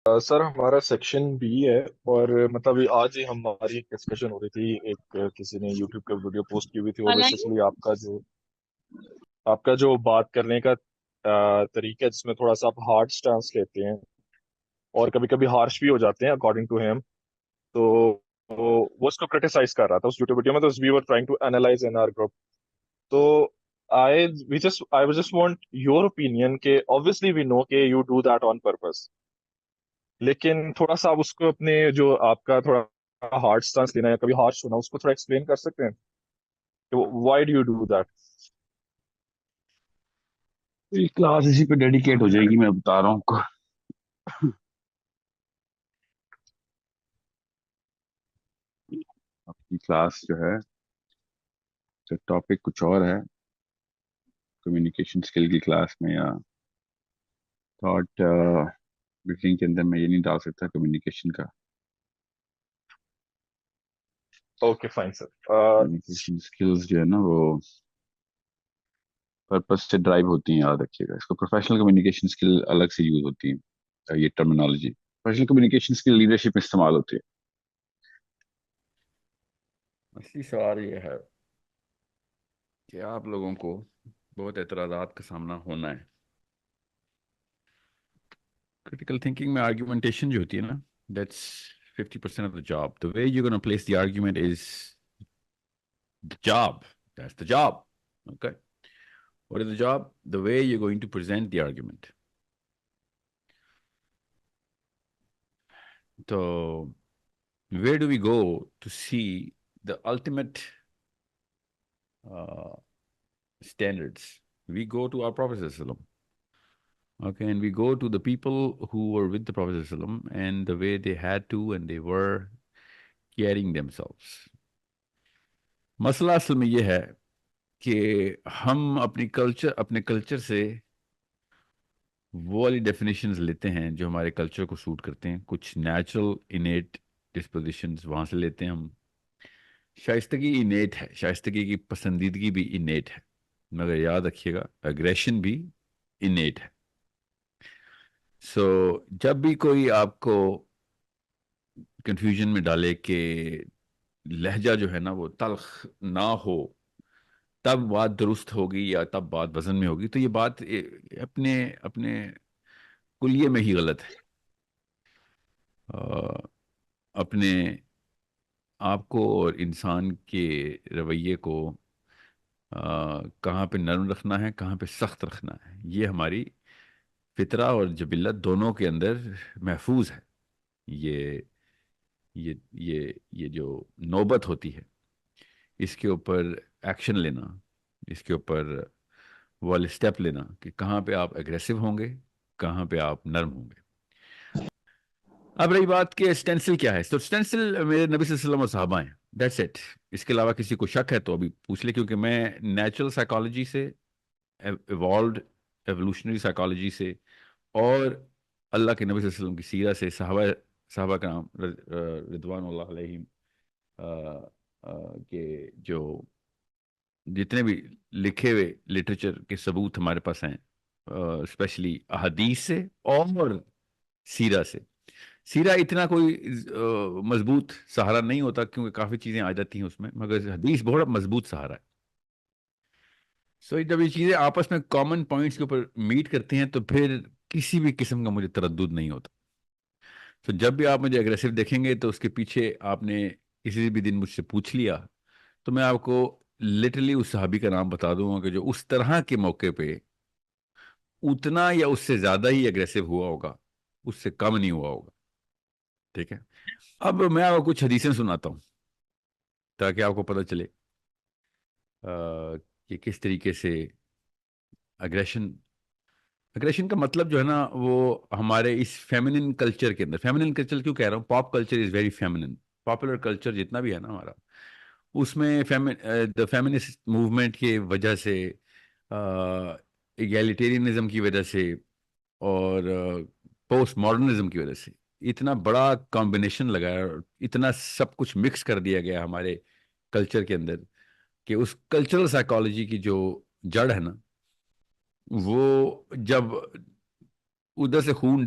سر ہمارا section B ہے، اور مطلب آج ہی ہماری ایک ڈسکشن ہو رہی تھی، ایک کسی نے یوٹیوب پہ ویڈیو پوسٹ کی ہوئی تھی، وہ بیسیکلی آپ کا جو بات کرنے کا طریقہ ہے، جس میں تھوڑا سا آپ ہارڈ سٹانس لیتے ہیں اور کبھی کبھی ہارش بھی ہو جاتے ہیں اکارڈنگ ٹو ہیم. تو وہ اس کو کرٹیسائز کر رہا تھا اس یوٹیوب ویڈیو میں، تو we were trying to analyse in our group. تو I just want your opinion کہ obviously وی نو کہ you do that on purpose, لیکن تھوڑا سا آپ اس کو اپنے جو آپ کا تھوڑا ہارڈ سٹانس لینا ہے، کبھی ہارش ہونا، اس کو تھوڑا ایکسپلین کر سکتے ہیں کہ why do you do that? یہ کلاس اسی پہ ڈیڈیکیٹ ہو جائے گی، میں بتا رہا ہوں آپ کو. آپ کی کلاس جو ہے ٹاپک کچھ اور ہے، کمیونیکیشن اسکل کی کلاس میں یا تھاٹ بلڈنگ کے اندر میں یہ نہیں ڈال سکتا کمیونیکیشن کا. اوکے فائن سر. کمیونیکیشن اسکلز جو ہے نا وہ پرپز سے ڈرائیو ہوتی ہیں، یاد رکھیے گا اس کو. پروفیشنل کمیونیکیشن اسکل الگ سے یوز ہوتی ہیں، یہ terminology. Professional communication skill leadership میں استعمال ہوتی ہے. اصلی سوال یہ ہے کہ آپ لوگوں کو بہت اعتراضات کا سامنا ہونا ہے. کریٹیکل تھنکنگ میں آرگیومنٹیشن جو ہوتی ہے نا، that's 50% of the job. The way you gonna place the argument is the job. That's the job. Okay. What is the job? The way you're going to present the argument. So, where do we go to see the ultimate uh, standards? We go to our Prophet ﷺ. Okay, and we go to the people who were with the Prophet ﷺ and the way they had to and they were carrying themselves. مسئلہ اصل میں یہ ہے کہ ہم اپنے کلچر سے وہ والی ڈیفینیشنز لیتے ہیں جو ہمارے کلچر کو سوٹ کرتے ہیں. کچھ نیچرل انیٹ ڈسپوزیشنز وہاں سے لیتے ہیں ہم. شائستگی انیٹ ہے، شائستگی کی پسندیدگی بھی انیٹ ہے، مگر یاد رکھیے گا اگریشن بھی انیٹ ہے. سو جب بھی کوئی آپ کو کنفیوژن میں ڈالے کہ لہجہ جو ہے نا وہ تلخ نہ ہو تب بات درست ہوگی یا تب بات وزن میں ہوگی، تو یہ بات اپنے اپنے کلیے میں ہی غلط ہے. اپنے آپ کو اور انسان کے رویے کو کہاں پہ نرم رکھنا ہے، کہاں پہ سخت رکھنا ہے، یہ ہماری فطرہ اور جبلت دونوں کے اندر محفوظ ہے. یہ یہ یہ جو نوبت ہوتی ہے اس کے اوپر ایکشن لینا، اس کے اوپر وہ اسٹیپ لینا کہ کہاں پہ آپ اگریسو ہوں گے، کہاں پہ آپ نرم ہوں گے. اب رہی بات کہ اسٹینسل کیا ہے، تو اسٹینسل میرے نبی صلی اللہ علیہ وسلم اور صحابہ ہیں، دیٹس اٹ. اس کے علاوہ کسی کو شک ہے تو ابھی پوچھ لے، کیونکہ میں نیچرل سائیکالوجی سے، ایوالوڈ ایوولوشنری سائیکالوجی سے، اور اللہ کے نبی صلی اللہ علیہ وسلم کی سیرت سے، صحابہ کرام رضوان اللہ علیہم کے جو جتنے بھی لکھے ہوئے لٹریچر کے ثبوت ہمارے پاس ہیں، اسپیشلی احادیث سے اور سیرہ سے. سیرہ اتنا کوئی مضبوط سہارا نہیں ہوتا کیونکہ کافی چیزیں آ جاتی ہیں اس میں، مگر حدیث بہت مضبوط سہارا ہے. سو جب یہ چیزیں آپس میں کامن پوائنٹس کے اوپر میٹ کرتے ہیں تو پھر کسی بھی قسم کا مجھے تردد نہیں ہوتا. تو جب بھی آپ مجھے اگریسو دیکھیں گے تو اس کے پیچھے آپ نے کسی بھی دن مجھ سے پوچھ لیا تو میں آپ کو لٹرلی اس صحابی کا نام بتا دوں گا کہ جو اس طرح کے موقع پہ اتنا یا اس سے زیادہ ہی اگریسو ہوا ہوگا، اس سے کم نہیں ہوا ہوگا. ٹھیک ہے. اب میں آپ کو کچھ حدیثیں سناتا ہوں تاکہ آپ کو پتہ چلے کہ کس طریقے سے اگریشن کا مطلب جو ہے نا وہ ہمارے اس فیمنن کلچر کے اندر. فیمنن کلچر کیوں کہہ رہا ہوں؟ Pop culture is very feminine. Popular culture جتنا بھی ہے نا ہمارا، اس میں دا فیمنسٹ موومنٹ کی وجہ سے، ایگیلیٹیرینزم کی وجہ سے اور پوسٹ ماڈرنزم کی وجہ سے اتنا بڑا کمبینیشن لگا ہے اور اتنا سب کچھ مکس کر دیا گیا ہمارے کلچر کے اندر کہ اس کلچرل سائیکالوجی کی جو جڑ ہے نا، وہ جب ادھر سے خون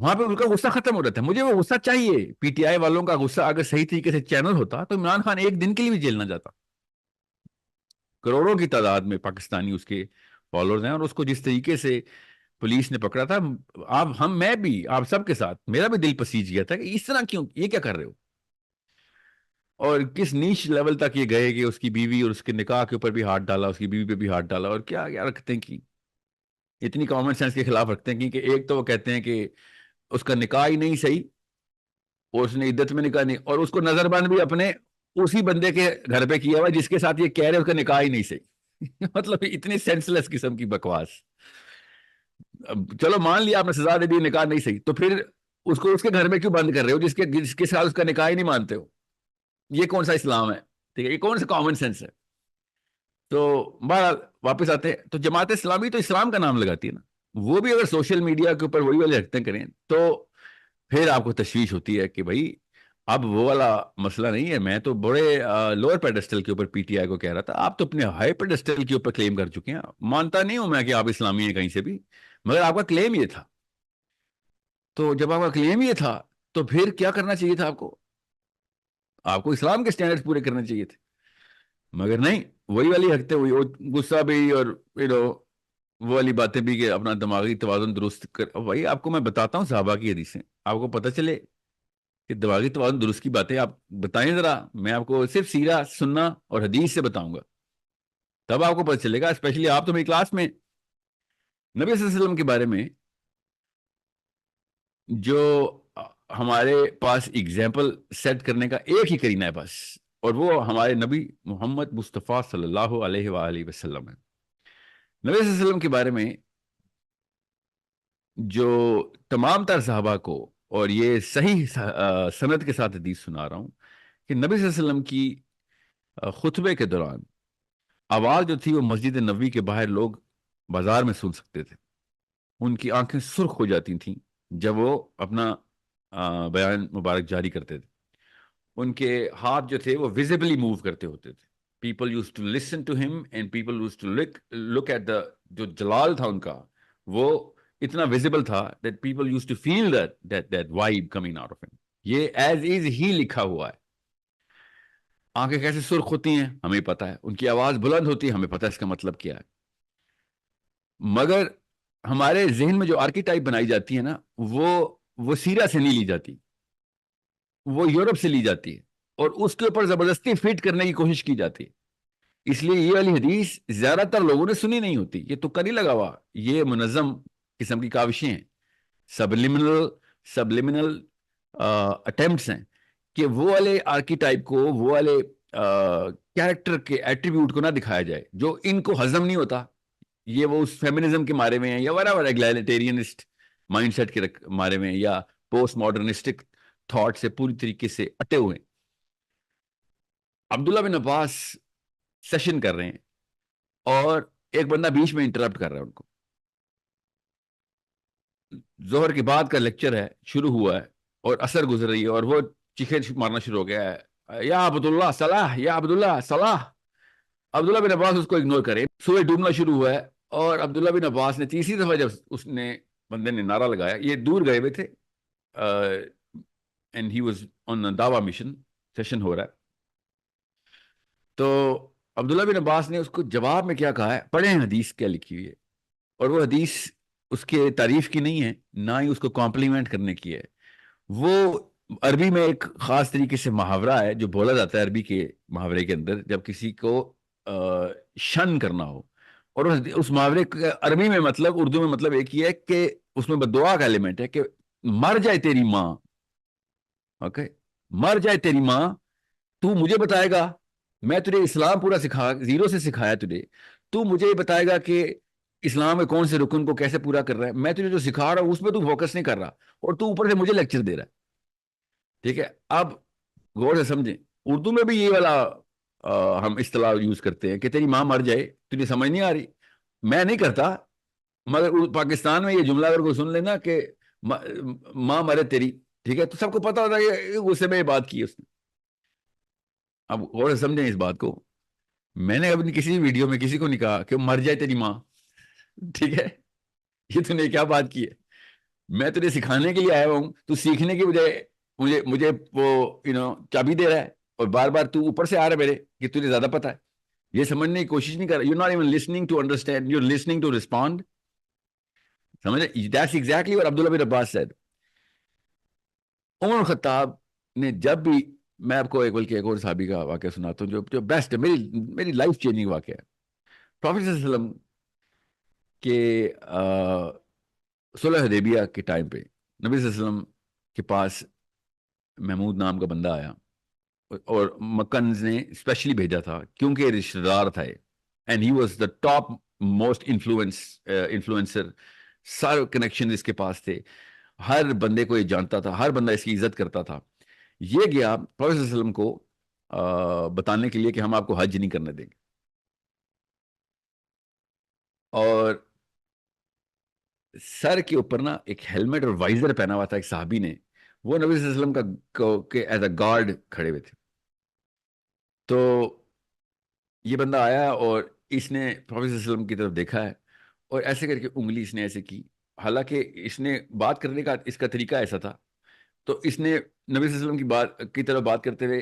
وہاں پہ ان کا غصہ ختم ہو رہا تھا. مجھے وہ غصہ چاہیے. پی ٹی آئی والوں کا غصہ اگر صحیح طریقے سے چینل ہوتا تو عمران خان ایک دن کے لیے بھی جیل نہ جاتا. کروڑوں کی تعداد میں پاکستانی اس کے فالوورز ہیں, اور اس کو جس طریقے سے پولیس نے پکڑا تھا, آپ میں بھی آپ سب کے ساتھ میرا بھی دل پسیج گیا تھا کہ اس طرح کیوں, یہ کیا کر رہے ہو. اور کس نیچ لیول تک یہ گئے کہ اس کی بیوی اور اس کے نکاح کے اوپر بھی ہاتھ ڈالا, اس کی بیوی پہ بھی ہاتھ ڈالا, اور کیا کیا رکھتے ہیں کہ اتنی کامن سینس کے خلاف رکھتے ہیں کہ ایک تو وہ کہتے ہیں کہ اس کا نکاح ہی نہیں صحیح, اور اس نے عدت میں نکاح نہیں, اور اس کو نظر بند بھی اپنے اسی بندے کے گھر پہ کیا ہوا جس کے ساتھ یہ کہہ رہے اس کا نکاح ہی نہیں صحیح. مطلب اتنی سینس لیس قسم کی بکواس. چلو مان لیا آپ نے سزا دے دی, نکاح نہیں صحیح, تو پھر اس کو اس کے گھر میں کیوں بند کر رہے ہو جس کے ساتھ اس کا نکاح ہی نہیں مانتے ہو. یہ کون سا اسلام ہے؟ ٹھیک ہے, یہ کون سا کامن سینس ہے؟ تو بہرحال واپس آتے ہیں, تو جماعت اسلامی تو اسلام کا نام لگاتی ہے نا, وہ بھی اگر سوشل میڈیا کے اوپر وہی والے حرکتیں کریں تو پھر آپ کو تشویش ہوتی ہے کہ بھائی اب وہ والا مسئلہ نہیں ہے. میں تو بڑے لوور پیڈسٹل کے اوپر پی ٹی آئی کو کہہ رہا تھا, آپ تو اپنے ہائی پیڈسٹل کے اوپر کلیم کر چکے ہیں. مانتا نہیں ہوں میں کہ آپ اسلامی ہیں کہیں سے بھی, مگر آپ کا کلیم یہ تھا. تو جب آپ کا کلیم یہ تھا تو پھر کیا کرنا چاہیے تھا آپ کو اسلام کے سٹینڈرڈز پورے کرنے چاہیے تھے. مگر نہیں, وہی والی حرکتیں, وہی غصہ بھی, اور وہ والی باتیں بھی کہ اپنا دماغی توازن درست کر. بھائی آپ کو میں بتاتا ہوں صحابہ کی حدیثیں, آپ کو پتہ چلے کہ دماغی توازن درست کی باتیں آپ بتائیں ذرا. میں آپ کو صرف سیرہ سننا اور حدیث سے بتاؤں گا, تب آپ کو پتہ چلے گا. اسپیشلی آپ تو میری کلاس میں نبی صلی اللہ علیہ وسلم کے بارے میں جو ہمارے پاس اگزامپل سیٹ کرنے کا ایک ہی کرینہ ہے بس, اور وہ ہمارے نبی محمد مصطفیٰ صلی اللہ علیہ وآلہ وسلم ہے. نبی صلی اللہ علیہ وسلم کے بارے میں جو تمام تر صحابہ کو, اور یہ صحیح سند کے ساتھ حدیث سنا رہا ہوں, کہ نبی صلی اللہ علیہ وسلم کی خطبے کے دوران آواز جو تھی وہ مسجد نبوی کے باہر لوگ بازار میں سن سکتے تھے. ان کی آنکھیں سرخ ہو جاتی تھیں جب وہ اپنا بیان مبارک جاری کرتے تھے. ان کے ہاتھ جو تھے وہ ویزیبلی موو کرتے ہوتے تھے. People used to listen to him and people used to look at the, جو جلال تھا ان کا وہ اتنا ویزیبل تھا that people used to feel that vibe coming out of him. یہ ایز از ہی لکھا ہوا ہے. آنکھیں کیسے سرخ ہوتی ہیں ہمیں پتا ہے, ان کی آواز بلند ہوتی ہے ہمیں پتا ہے اس کا مطلب کیا ہے. مگر ہمارے ذہن میں جو آرکیٹائپ بنائی جاتی ہے نا, وہ سیرہ سے نہیں لی جاتی, وہ یورپ سے لی جاتی ہے, اور اس کے اوپر زبردستی فٹ کرنے کی کوشش کی جاتی ہے. اس لیے یہ والی حدیث زیادہ تر لوگوں نے سنی نہیں ہوتی. یہ تو نہیں لگا ہوا, یہ منظم قسم کی کاوشیں ہیں, سبلیمنل اٹیمپٹس ہیں کہ وہ والے آرکیٹائپ کو, وہ والے کیریکٹر کے ایٹریبیوٹ کو نہ دکھایا جائے جو ان کو ہضم نہیں ہوتا. یہ وہ اس فیمنزم کے مارے میں ہیں, یا ویرا ایگلیٹیرینسٹ مائنڈ سیٹ کے مارے میں, یا پوسٹ ماڈرنسٹک تھاٹ سے پوری طریقے سے اٹے ہوئے ہیں. عبداللہ بن عباس سیشن کر رہے ہیں اور ایک بندہ بیچ میں انٹرپٹ کر رہا ہے ان کو. ظہر کے بعد کا لیکچر ہے, شروع ہوا ہے اور اثر گزر رہی ہے, اور وہ چیخیں مارنا شروع ہو گیا ہے, یا عبداللہ صلاح, یا عبداللہ صلاح. عبداللہ بن عباس اس کو اگنور کرے. سورج ڈوبنا شروع ہوا ہے, اور عبداللہ بن عباس نے تیسری دفعہ جب اس نے بندے نے نعرہ لگایا, یہ دور گئے ہوئے تھے اینڈ ہی واز آن دعویٰ مشن, سیشن ہو رہا ہے. تو عبداللہ بن عباس نے اس کو جواب میں کیا کہا ہے, پڑھیں حدیث کیا لکھی ہوئی ہے. اور وہ حدیث اس کے تعریف کی نہیں ہے, نہ ہی اس کو کمپلیمنٹ کرنے کی ہے. وہ عربی میں ایک خاص طریقے سے محاورہ ہے جو بولا جاتا ہے عربی کے محاورے کے اندر, جب کسی کو شن کرنا ہو. اور اس محاورے کا عربی میں مطلب, اردو میں مطلب ایک ہی ہے کہ اس میں بدعا کا ایلیمنٹ ہے کہ مر جائے تیری ماں. اوکے, مر جائے تیری ماں, تو مجھے بتائے گا, میں تجھے اسلام پورا زیرو سے سکھایا تجھے, تو مجھے بتائے گا کہ اسلام میں کون سے رکن کو کیسے پورا کر رہا ہے. میں تجھے جو سکھا رہا ہوں اس میں تو فوکس نہیں کر رہا, اور تو اوپر سے مجھے لیکچر دے رہا ہے. ٹھیک ہے, اب غور سے سمجھیں, اردو میں بھی یہ والا ہم اصطلاح یوز کرتے ہیں کہ تیری ماں مر جائے, تجھے سمجھ نہیں آ رہی. میں نہیں کرتا, مگر پاکستان میں یہ جملہ اگر کوئی سن لینا کہ ماں مرے تیری, ٹھیک ہے, تو سب کو پتا ہوتا ہے کہ غصے میں یہ بات کی اس نے. اب غور سے سمجھیں اس بات کو, میں نے اپنی کسی ویڈیو میں کسی کو نہیں کہا کہ مر جائے تیری ماں, ٹھیک ہے, یہ تو نے کیا بات کی ہے. میں تجھے سکھانے کے لیے آیا ہوں، تو سیکھنے کی بجائے مجھے مجھے وہ چابی دے رہا ہے، اور بار بار تو اوپر سے آ رہا ہے میرے کہ تجھے زیادہ پتا ہے. یہ سمجھنے کی کوشش نہیں کر رہا. You not even listening to understand, you listening to respond. سمجھ؟ That's exactly what Abdullah bin Abbas said. Umar Khattab نے جب بھی، میں آپ کو بلکہ ایک اور صحابی کا واقعہ سناتا ہوں جو بیسٹ ہے، میری لائف چینجنگ واقعہ ہے. پروفیٹ صلی اللہ علیہ وسلم کے صلح حدیبیہ کے ٹائم پہ نبی صلی اللہ علیہ وسلم کے پاس محمود نام کا بندہ آیا، اور مکنز نے اسپیشلی بھیجا تھا کیونکہ رشتہ دار تھا، and he was the top most influencer. سارے کنیکشن اس کے پاس تھے، ہر بندے کو یہ جانتا تھا، ہر بندہ اس کی عزت کرتا تھا. یہ گیا پروفیٹ صلی اللہ علیہ وسلم کو بتانے کے لیے کہ ہم آپ کو حج نہیں کرنے دیں گے. اور سر کے اوپر نا ایک ہیلمٹ اور وائزر پہنا ہوا تھا ایک صحابی نے، وہ نبی صلی اللہ علیہ وسلم کا ایز اے گارڈ کھڑے ہوئے تھے. تو یہ بندہ آیا اور اس نے پروفیٹ صلی اللہ علیہ وسلم کی طرف دیکھا ہے، اور ایسے کر کے انگلی اس نے ایسے کی. حالانکہ اس نے بات کرنے کا اس کا طریقہ ایسا تھا، تو اس نے نبی صلی اللہ علیہ وسلم کی طرف بات کرتے ہوئے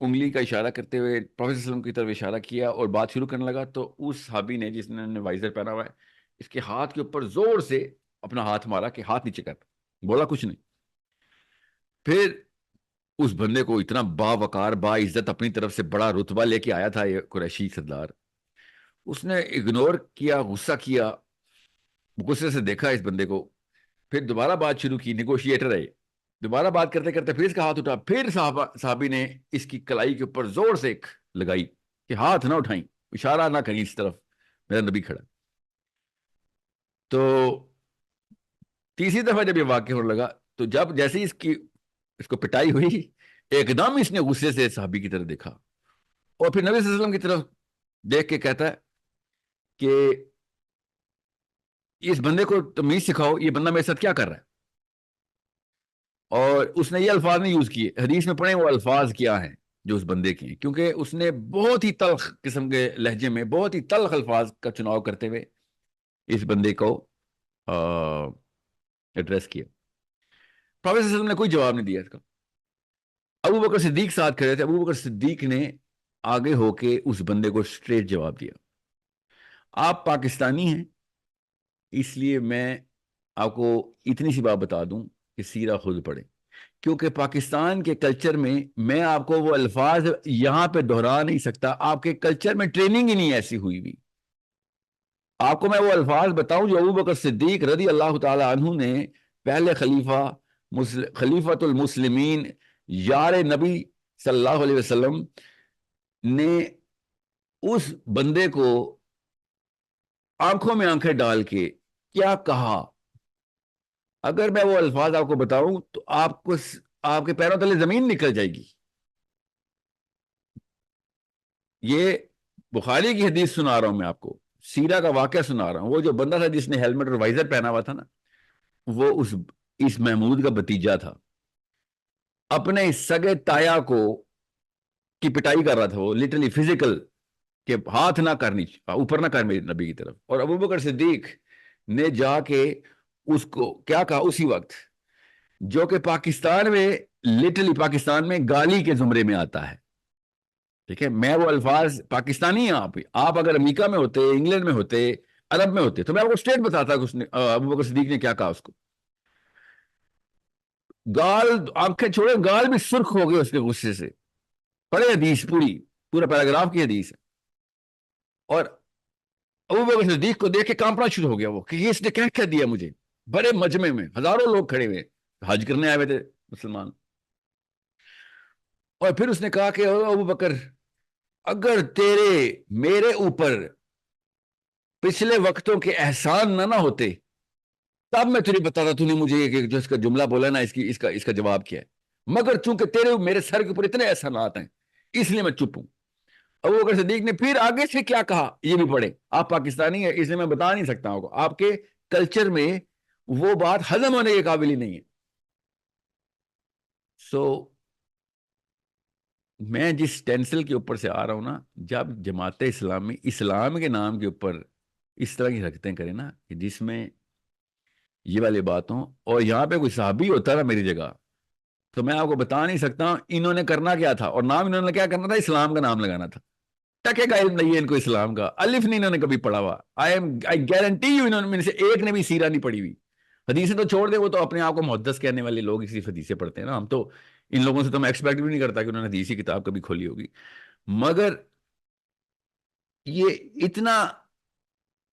انگلی کا اشارہ کرتے ہوئے پروفیٹ صلی اللہ علیہ وسلم کی طرف اشارہ کیا اور بات شروع کرنے لگا. تو اس صحابی نے جس نے وائزر پہنا ہوا ہے، اس کے ہاتھ کے اوپر زور سے اپنا ہاتھ مارا کہ ہاتھ نیچے کر. بولا کچھ نہیں. پھر اس بندے کو اتنا باوقار با عزت اپنی طرف سے بڑا رتبہ لے کے آیا تھا یہ قریشی سردار، اس نے اگنور کیا، غصہ کیا، غصے سے دیکھا اس بندے کو. پھر دوبارہ بات شروع کی، نیگوشیٹر ہے، دوبارہ بات کرتے کرتے پھر اس کا ہاتھ اٹھا. پھر صحابی نے اس کی کلائی کے اوپر زور سے لگائی کہ ہاتھ نہ اٹھائیں، اشارہ نہ کریں اس طرف، میرا نبی کھڑا. تو تیسری دفعہ جب یہ واقع ہونے لگا، تو جب جیسے ہی اس کو پٹائی ہوئی، ایک دم اس نے غصے سے صحابی کی طرف دیکھا، اور پھر نبی صلی اللہ علیہ وسلم کی طرف دیکھ کے کہتا ہے کہ اس بندے کو تمیز سکھاؤ، یہ بندہ میرے ساتھ کیا کر رہا ہے. اور اس نے یہ الفاظ نہیں یوز کیے، حدیث میں پڑھیں وہ الفاظ کیا ہیں جو اس بندے کے ہیں، کیونکہ اس نے بہت ہی تلخ قسم کے لہجے میں بہت ہی تلخ الفاظ کا چناؤ کرتے ہوئے اس بندے کو ایڈریس کیا. پروفیٹ صلی اللہ علیہ وسلم نے کوئی جواب نہیں دیا اس کا. ابو بکر صدیق ساتھ کھڑے تھے، ابو بکر صدیق نے آگے ہو کے اس بندے کو اسٹریٹ جواب دیا. آپ پاکستانی ہیں، اس لیے میں آپ کو اتنی سی بات بتا دوں کہ سیرہ خود پڑھیں، کیونکہ پاکستان کے کلچر میں آپ کو وہ الفاظ یہاں پہ دہرا نہیں سکتا. آپ کے کلچر میں ٹریننگ ہی نہیں ایسی ہوئی ہوئی. آپ کو میں وہ الفاظ بتاؤں جو ابو بکر صدیق رضی اللہ تعالی عنہ نے، پہلے خلیفۃ المسلمین، یار نبی صلی اللہ علیہ وسلم نے اس بندے کو آنکھوں میں آنکھیں ڈال کے کیا کہا. اگر میں وہ الفاظ آپ کو بتاؤں تو آپ کے پیروں تلے زمین نکل جائے گی. یہ بخاری کی حدیث سنا رہا ہوں میں آپ کو، سیرہ کا واقعہ سنا رہا ہوں. وہ جو بندہ تھا جس نے ہیلمٹ اور وائزر پہنا ہوا تھا نا، وہ اس محمود کا بتیجا تھا. اپنے سگے تایا کی پٹائی کر رہا تھا وہ، لٹرلی فزیکل، کہ ہاتھ نہ کرنی، اوپر نہ کر میری نبی کی طرف. اور ابو بکر صدیق نے جا کے اس کو کیا کہا اسی وقت، جو کہ پاکستان میں لٹرلی پاکستان میں گالی کے زمرے میں آتا ہے. ٹھیک ہے، میں وہ الفاظ پاکستانی ہیں. آپ اگر امریکہ میں ہوتے، انگلینڈ میں ہوتے، عرب میں ہوتے، تو میں آپ کو اسٹیٹ بتاتا کہ اس نے ابو بکر صدیق نے کیا کہا اس کو. گال، آنکھیں چھوڑے، گال بھی سرخ ہو گئے اس کے غصے سے. پڑھے حدیث، پورا پیراگراف کی حدیث ہے. اور ابو بکر صدیق کو دیکھ کے کانپنا شروع ہو گیا وہ، کہ یہ اس نے کیا دیا مجھے. بڑے مجمع میں ہزاروں لوگ کھڑے ہوئے، حج کرنے آئے ہوئے تھے مسلمان. اور پھر اس نے کہا کہ ابو بکر، اگر میرے اوپر پچھلے وقتوں کے احسان نہ ہوتے، تب میں تجھے بتاتا تو نے مجھے جو اس کا جملہ بولا نا، اس کا جواب کیا ہے. مگر چونکہ میرے سر کے اوپر اتنے احسانات ہیں، اس لیے میں چپ ہوں. ابو بکر صدیق نے پھر آگے سے کیا کہا یہ بھی پڑھے. آپ پاکستانی ہیں اس لیے میں بتا نہیں سکتا ہوں، آپ کے کلچر میں وہ بات ہضم ہونے کے قابل ہی نہیں ہے. سو میں جس ٹینسل کے اوپر سے آ رہا ہوں نا، جب جماعت اسلامی اسلام کے نام کے اوپر اس طرح کی حرکتیں کریں نا، کہ جس میں یہ والی باتوں. اور یہاں پہ کوئی صحابی ہوتا نا میری جگہ تو میں آپ کو بتا نہیں سکتا انہوں نے کرنا کیا تھا. اور نام انہوں نے کیا کرنا تھا؟ اسلام کا نام لگانا تھا. ٹکے کا علم نہیں ہے ان کو اسلام کا, الف نہیں انہوں نے کبھی پڑھا ہوا. آئی گارنٹی یو انہوں نے میں سے ایک نے بھی سیرہ نہیں پڑھی ہوئی. حدیثیں تو چھوڑ دے, وہ تو اپنے آپ کو محدث کہنے والے لوگ صرف حدیثیں پڑھتے ہیں نا. ہم تو ان لوگوں سے تو میں ایکسپیکٹ بھی نہیں کرتا کہ انہوں نے حدیثی کتاب کبھی کھولی ہوگی. مگر یہ اتنا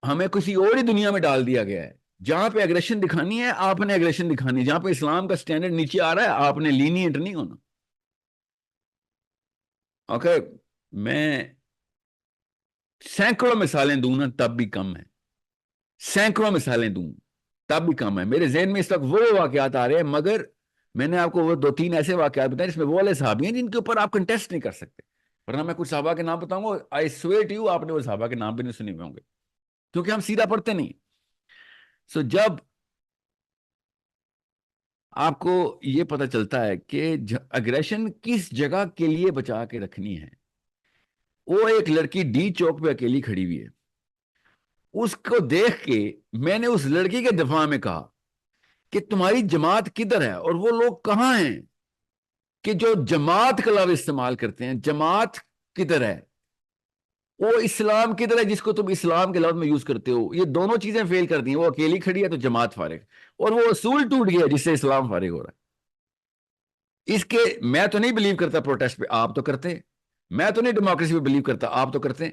ہمیں کسی اور ہی دنیا میں ڈال دیا گیا ہے جہاں پہ اگریشن دکھانی ہے آپ نے اگریشن دکھانی ہے, جہاں پہ اسلام کا سٹینڈرڈ نیچے آ رہا ہے آپ نے لینینٹ نہیں ہونا. اوکے, میں سینکڑوں مثالیں دوں نا تب بھی کم ہے, سینکڑوں مثالیں دوں تب بھی کم ہے. میرے ذہن میں اس وقت وہ واقعات آ رہے ہیں, مگر میں نے آپ کو وہ 2-3 ایسے واقعات بتائے جس میں وہ والے صحابی ہیں جن کے اوپر آپ کنٹیسٹ نہیں کر سکتے. ورنہ میں کچھ صحابہ کے نام بتاؤں گا, آئی سویئر ٹو یو آپ نے وہ صحابہ کے نام بھی نہیں سنے ہوئے ہوں گے کیونکہ ہم سیدھا پڑھتے نہیں. سو جب آپ کو یہ پتہ چلتا ہے کہ اگریشن کس جگہ کے لیے بچا کے رکھنی ہے. وہ ایک لڑکی ڈی چوک پہ اکیلی کھڑی ہوئی ہے, اس کو دیکھ کے میں نے اس لڑکی کے دفاع میں کہا کہ تمہاری جماعت کدھر ہے اور وہ لوگ کہاں ہیں کہ جو جماعت کا لفظ استعمال کرتے ہیں. جماعت کدھر ہے, وہ اسلام کدھر ہے جس کو تم اسلام کے لفظ میں یوز کرتے ہو. یہ دونوں چیزیں فیل کر دی ہیں, وہ اکیلی کھڑی ہے تو جماعت فارغ, اور وہ اصول ٹوٹ گیا جس سے اسلام فارغ ہو رہا ہے. اس کے میں تو نہیں بلیو کرتا پروٹیسٹ پہ, آپ تو کرتے ہیں. میں تو نہیں ڈیموکریسی پہ بلیو کرتا, آپ تو کرتے ہیں.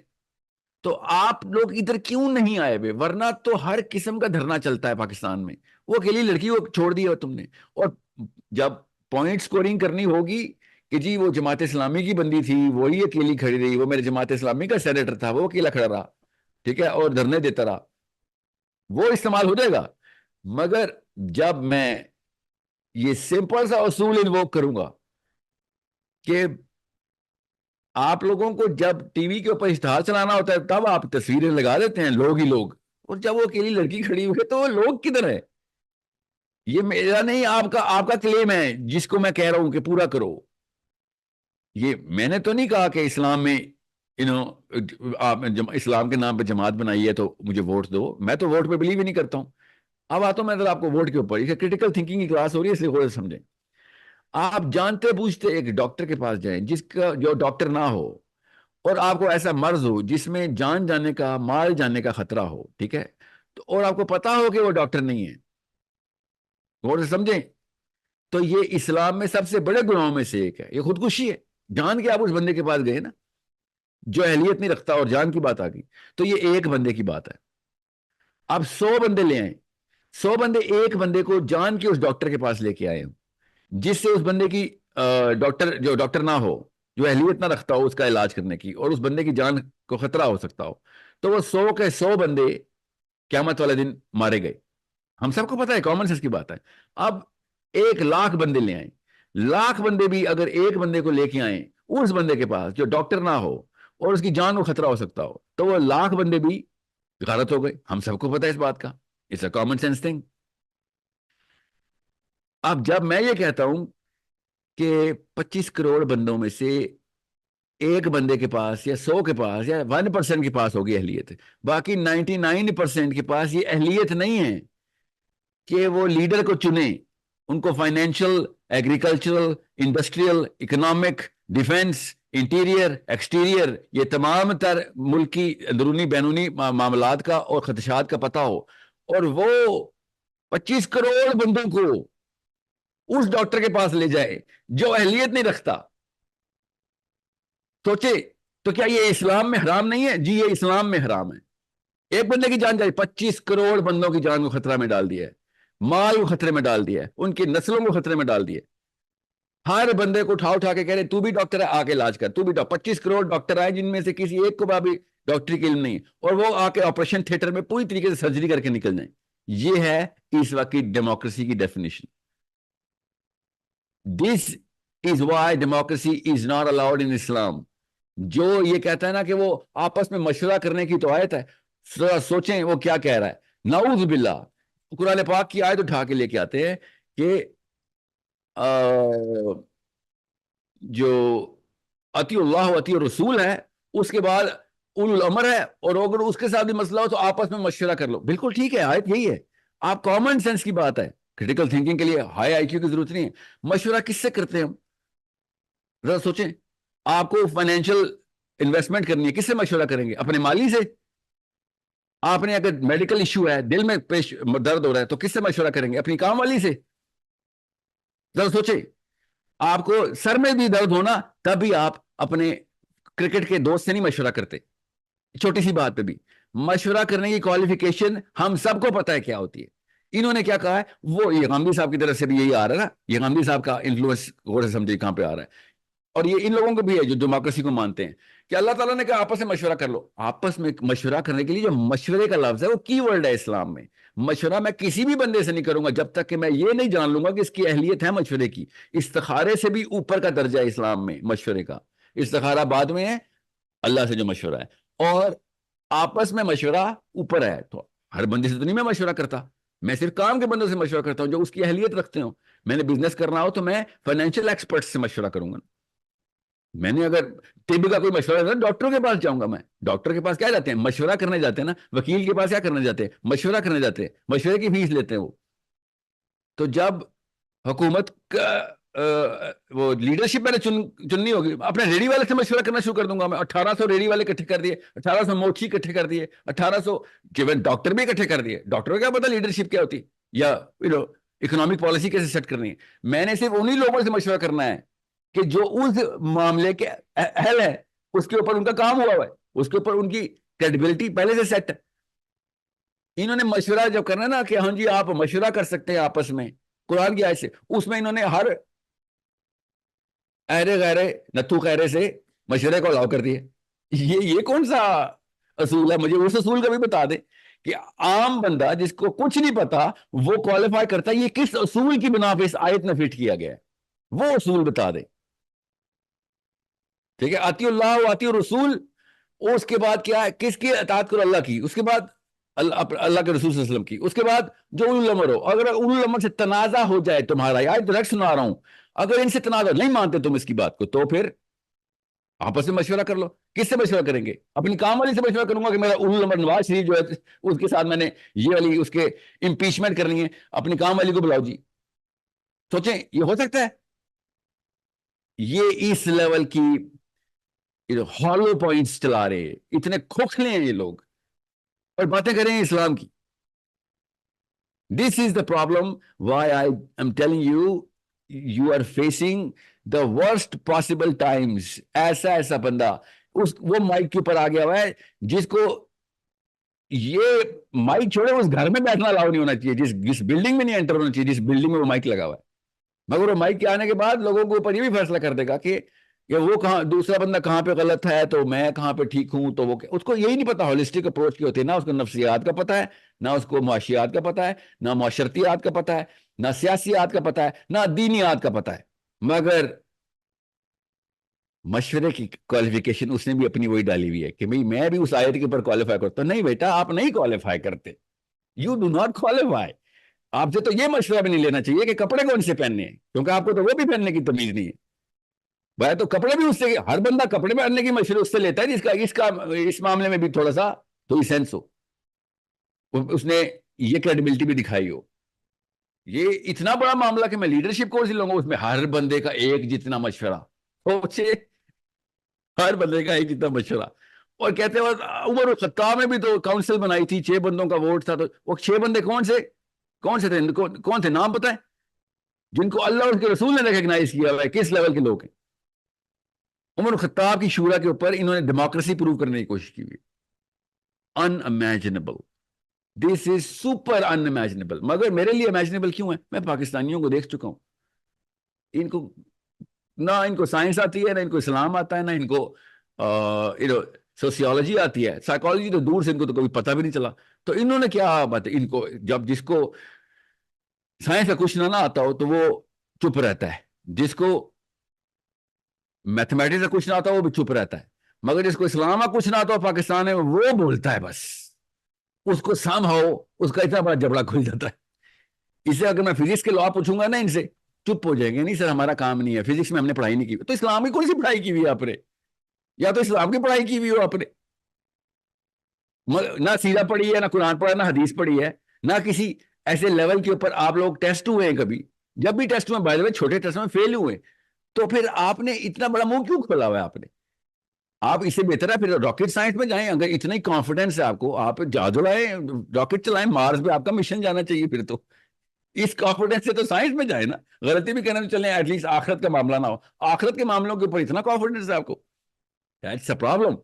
تو آپ لوگ ادھر کیوں نہیں آئے ہوئے؟ ورنہ تو ہر قسم کا دھرنا چلتا ہے پاکستان میں. وہ اکیلی لڑکی کو چھوڑ دیا تم نے, اور جب پوائنٹ سکورنگ کرنی ہوگی کہ جی وہ جماعت اسلامی کی بندی تھی وہی اکیلی کھڑی رہی, وہ میرے جماعت اسلامی کا سینیٹر تھا وہ اکیلا کھڑا رہا, ٹھیک ہے, اور دھرنے دیتا رہا, وہ استعمال ہو جائے گا. مگر جب میں یہ سمپل سا اصول انووک کروں گا کہ آپ لوگوں کو جب ٹی وی کے اوپر اشتہار چلانا ہوتا ہے تب آپ تصویریں لگا دیتے ہیں, لوگ ہی لوگ, اور جب وہ اکیلی لڑکی کھڑی ہوئی ہے تو وہ لوگ کدھر ہے؟ یہ میرا نہیں, آپ کا کلیم ہے جس کو میں کہہ رہا ہوں کہ پورا کرو. یہ میں نے تو نہیں کہا کہ اسلام میں آپ اسلام کے نام پہ جماعت بنائی ہے تو مجھے ووٹ دو. میں تو ووٹ پہ بلیو ہی نہیں کرتا ہوں. اب آتا ہوں میں آپ کو ووٹ کے اوپر, یہ کریٹیکل تھنکنگ کی کلاس ہو رہی ہے اس لیے تھوڑا سمجھیں. آپ جانتے پوچھتے ایک ڈاکٹر کے پاس جائیں جس کا جو ڈاکٹر نہ ہو, اور آپ کو ایسا مرض ہو جس میں جان جانے کا مال جانے کا خطرہ ہو, ٹھیک ہے, تو اور آپ کو پتا ہو کہ وہ ڈاکٹر نہیں ہے, غور سے سمجھیں, تو یہ اسلام میں سب سے بڑے گناہوں میں سے ایک ہے. یہ خودکشی ہے, جان کے آپ اس بندے کے پاس گئے نا جو اہلیت نہیں رکھتا, اور جان کی بات آ گئی تو یہ ایک بندے کی بات ہے. آپ 100 بندے لے آئیں, 100 بندے ایک بندے کو جان کے اس ڈاکٹر کے پاس لے کے آئے ہوں جس سے اس بندے کی ڈاکٹر جو ڈاکٹر نہ ہو, جو اہلیت نہ رکھتا ہو اس کا علاج کرنے کی, اور اس بندے کی جان کو خطرہ ہو سکتا ہو, تو وہ 100 کے 100 بندے قیامت والے دن مارے گئے. ہم سب کو پتا ہے, کامن سینس کی بات ہے. اب 1,00,000 بندے لے آئیں, 1,00,000 بندے بھی اگر ایک بندے کو لے کے آئیں اس بندے کے پاس جو ڈاکٹر نہ ہو اور اس کی جان کو خطرہ ہو سکتا ہو, تو وہ 1,00,000 بندے بھی غلط ہو گئے. ہم سب کو پتا ہے اس بات کا, it's a common sense thing. اب جب میں یہ کہتا ہوں کہ 25 کروڑ بندوں میں سے ایک بندے کے پاس یا 100 کے پاس یا 1% کے پاس ہوگی اہلیت, باقی 99% کے پاس یہ اہلیت نہیں ہے کہ وہ لیڈر کو چنے, ان کو financial, agricultural, industrial, economic, defence, interior, exterior, یہ تمام تر ملکی اندرونی بیرونی معاملات کا اور خدشات کا پتہ ہو, اور وہ 25 کروڑ بندوں کو اس ڈاکٹر کے پاس لے جائے جو اہلیت نہیں رکھتا. سوچے تو کیا یہ اسلام میں حرام نہیں ہے؟ جی یہ اسلام میں حرام ہے. ایک بندے کی جان جائے, 25 کروڑ بندوں کی جان کو خطرہ میں ڈال دیا ہے, مال کو خطرے میں ڈال دیا ہے, ان کی نسلوں کو خطرے میں ڈال دیا. ہر بندے کو اٹھا کے کہہ رہے تو بھی ڈاکٹر ہے, آ کے علاج کر, تو بھی 25 کروڑ ڈاکٹر آئے جن میں سے کسی ایک کو بھی ڈاکٹری کی علم نہیں, اور وہ آ کے آپریشن تھیٹر میں پوری طریقے سے سرجری کر کے نکل جائیں. یہ ہے اس وقت کی ڈیموکریسی کی definition. This is why democracy is not allowed in Islam. جو یہ کہتا ہے نا کہ وہ آپس میں مشورہ کرنے کی تو آیت ہے, سوچیں وہ کیا کہہ رہا ہے. نعوذ باللہ, قرآن پاک کی آیت اٹھا کے لے کے آتے ہیں کہ جو اطیع اللہ و اطیع رسول ہے, اس کے بعد اولو الامر ہے, اور اگر اس کے ساتھ بھی مسئلہ ہو تو آپس میں مشورہ کر لو. بالکل ٹھیک ہے, آیت یہی ہے. آپ کامن سینس کی بات ہے، کریٹیکل تھنکنگ کے لیے ہائی آئی کیو کی ضرورت نہیں ہے. مشورہ کس سے کرتے ہیں ہم؟ ذرا سوچیں. آپ کو فائنینشیل انویسٹمنٹ کرنی ہے، کس سے مشورہ کریں گے؟ اپنے مالی سے. آپ نے اگر میڈیکل ایشو ہے، دل میں درد ہو رہا ہے، تو کس سے مشورہ کریں گے؟ اپنی کام والی سے. ذرا سوچیں. آپ کو سر میں بھی درد ہونا، تب بھی آپ اپنے کرکٹ کے دوست سے نہیں مشورہ کرتے. چھوٹی سی بات پہ بھی مشورہ کرنے کی کوالیفیکیشن ہم سب کو پتا ہے کیا ہوتی ہے. انہوں نے کیا کہا ہے، وہ یہ غامدی صاحب کی طرف سے بھی یہی آ رہا ہے نا. یہ غامدی صاحب کا انفلوئنس غور سے سمجھے کہاں پہ آ رہا ہے. اور یہ ان لوگوں کو بھی ہے جو ڈیموکریسی کو مانتے ہیں کہ اللہ تعالیٰ نے کہا آپس میں مشورہ کر لو. آپس میں مشورہ کرنے کے لیے جو مشورے کا لفظ ہے وہ کی ورڈ ہے اسلام میں. مشورہ میں کسی بھی بندے سے نہیں کروں گا جب تک کہ میں یہ نہیں جان لوں گا کہ اس کی اہلیت ہے مشورے کی. استخارے سے بھی اوپر کا درجہ ہے اسلام میں مشورے کا. استخارہ بعد میں ہے، اللہ سے جو مشورہ ہے. اور آپس میں مشورہ اوپر ہے. تو ہر بندے سے تو نہیں میں مشورہ کرتا، میں صرف کام کے بندوں سے مشورہ کرتا ہوں جو اس کی اہلیت رکھتے ہوں. میں نے بزنس کرنا ہو تو میں فائنینشیل ایکسپرٹ سے مشورہ کروں گا. میں نے اگر طب کا کوئی مشورہ ہے ڈاکٹر کے پاس جاؤں گا. میں ڈاکٹر کے پاس کیا جاتے ہیں؟ مشورہ کرنے جاتے ہیں نا. وکیل کے پاس کیا کرنے جاتے ہیں؟ مشورہ کرنے جاتے ہیں. مشورے کی فیس لیتے ہیں وہ. تو جب حکومت کا وہ لیڈرشپ میں نے چننی ہوگی، اپنے ریڈی والے سے مشورہ کرنا شروع کر دوں گا. میں 1800 ریڈی والے اکٹھے کر دیے، 1800 موچی اکٹھے کر دیے، 1800 ڈاکٹر بھی اکٹھے کر دیے. ڈاکٹر کو کیا پتا لیڈرشپ کیا ہوتی یا اکنامک پالیسی کیسے سیٹ کرنی ہے. میں نے صرف انہی لوگوں سے مشورہ کرنا ہے کہ جو اس معاملے کے اہل ہے، اس کے اوپر ان کا کام ہوا ہے، اس کے اوپر ان کی کریڈیبلٹی پہلے سے سیٹ ہے. انہوں نے مشورہ جب کرنا نا کہ ہاں جی آپ مشورہ کر سکتے ہیں آپس میں قرآن کی آیت سے، اس میں انہوں نے ہر ایرے غیرے نتھو خیرے سے مشورے کو الاؤ کر دیے. یہ کون سا اصول ہے؟ مجھے اس اصول کا بھی بتا دیں کہ عام بندہ جس کو کچھ نہیں پتا وہ کوالیفائی کرتا ہے. یہ کس اصول کی بنا پہ اس آیت میں فٹ کیا گیا ہے؟ وہ اصول بتا دیں. ٹھیک ہے، آتی اللہ و آتی الرسول. اس کے بعد کیا ہے؟ کس کی اطاعت کرو؟ اللہ کی. اس کے بعد اللہ کے رسول صلی اللہ علیہ وسلم کی. اس کے بعد جو اولو الامر ہو. اگر اولو الامر سے تنازع ہو جائے تمہارا، یا ڈائریکٹ سنا رہا ہوں، اگر ان سے تنازع نہیں مانتے تم اس کی بات کو، تو پھر آپس میں مشورہ کر لو. کس سے مشورہ کریں گے؟ اپنی کام والی سے مشورہ کروں گا کہ میرا اولو الامر نواز شریف جو ہے اس کے ساتھ میں نے یہ والی اس کے امپیچمنٹ کرنی ہے، اپنی کام والی کو بلاؤ جی. سوچیں یہ ہو سکتا ہے؟ یہ اس لیول کی ہالو پوائنٹس چلا رہے ہیں، اتنے کھوکھلے ہیں یہ لوگ، اور باتیں کر رہے ہیں اسلام کی. This is the problem why I am telling you, you are facing the worst possible times. ایسا بندہ وہ مائک کے اوپر آ گیا ہوا ہے جس کو یہ مائک چھوڑے اس گھر میں بیٹھنا الاؤ نہیں ہونا چاہیے، جس بلڈنگ میں نہیں انٹر ہونا چاہیے، جس بلڈنگ میں وہ مائک لگا ہوا ہے. مگر وہ مائک کے آنے کے بعد لوگوں کے اوپر یہ بھی فیصلہ کر دے گا کہ وہ کہاں، دوسرا بندہ کہاں پہ غلط ہے تو میں کہاں پہ ٹھیک ہوں. تو وہ اس کو یہی نہیں پتا ہولسٹک اپروچ کی ہوتی ہے. نہ اس کو نفسیات کا پتا ہے، نہ اس کو معاشیات کا پتا ہے، نہ معاشرتیات کا پتا ہے، نہ سیاسیات کا پتا ہے، نہ دینیات کا پتا ہے. مگر مشورے کی کوالیفیکیشن اس نے بھی اپنی وہی ڈالی ہوئی ہے کہ میں بھی اس آیت کے اوپر کوالیفائی کرتا ہوں. نہیں بیٹا، آپ نہیں کوالیفائی کرتے. You do not qualify. آپ سے تو یہ مشورہ بھی نہیں لینا چاہیے کہ کپڑے کون سے پہننے ہیں، کیونکہ آپ کو تو وہ بھی پہننے کی تمیز نہیں ہے. بھائی تو کپڑے بھی اس سے، ہر بندہ کپڑے پہننے کی مشورے اس سے لیتا ہے جس کا اس معاملے میں بھی تھوڑا سا کوئی سینس ہو، اس نے یہ کریڈیبلٹی بھی دکھائی ہو. یہ اتنا بڑا معاملہ کہ میں لیڈرشپ کورس لوں گا، اس میں ہر بندے کا ایک جتنا مشورہ. ہر بندے کا ایک جتنا مشورہ. اور کہتے ہیں عمر الخطاب میں بھی تو کاؤنسل بنائی تھی، 6 بندوں کا ووٹ تھا. تو وہ 6 بندے کون سے تھے؟ کون تھے؟ نام پتہ ہے؟ جن کو اللہ اور اس کے رسول نے ریکگنائز کیا ہوا ہے کس لیول کے لوگ ہیں. عمر الخطاب کی شورا کے اوپر انہوں نے ڈیموکریسی پروو کرنے کی کوشش کی ہوئی. Unimaginable. This is super unimaginable. مگر میرے لیے امیجنیبل کیوں ہے؟ میں پاکستانیوں کو دیکھ چکا ہوں، ان کو نہ ان کو سائنس آتی ہے، نہ ان کو اسلام آتا ہے، نہ ان کو سوسیولوجی آتی ہے. سائیکالوجی تو دور سے ان کو تو کبھی پتہ بھی نہیں چلا. تو انہوں نے کیا بات ہے، ان کو جب جس کو سائنس کا کچھ نہ آتا ہو تو وہ چپ رہتا ہے، جس کو میتھمیٹکس کا کچھ نہ آتا ہو وہ بھی چپ رہتا ہے. مگر جس کو اسلام کا کچھ نہ آتا ہو پاکستان میں وہ بولتا ہے. بس اس کو سمہاؤ اس کا اتنا بڑا جبڑا کھل جاتا ہے. اس سے اگر میں فزکس کے لا پوچھوں گا نا ان سے، چپ ہو جائیں گے. نہیں سر ہمارا کام نہیں ہے، فزکس میں ہم نے پڑھائی نہیں کی. تو اسلام کی کون سی پڑھائی کی ہوئی ہے آپ نے؟ یا تو اسلام کی پڑھائی کی ہوئی ہو آپ نے. نہ سیرہ پڑھی ہے، نہ قرآن پڑھا ہے، نہ حدیث پڑھی ہے، نہ کسی ایسے لیول کے اوپر آپ لوگ ٹیسٹ ہوئے ہیں کبھی؟ جب بھی ٹیسٹ ہوئے بائی دا وے چھوٹے ٹیسٹ میں فیل ہوئے تو پھر آپ نے اتنا بڑا منہ کیوں کھولا ہوا ہے آپ نے؟ آپ اس سے بہتر ہے پھر راکٹ سائنس میں جائیں، اگر اتنا ہی کانفیڈینس ہے آپ کو، آپ جہاز اڑائیں، راکٹ چلائیں، مارس پہ آپ کا مشن جانا چاہیے پھر تو اس کانفیڈینس سے تو سائنس میں جائیں نا، غلطی بھی کرنے چلیں ایٹ لیسٹ آخرت کا معاملہ نہ ہو، آخرت کے معاملوں کے اوپر اتنا کانفیڈینس ہے آپ کو، that's a problem.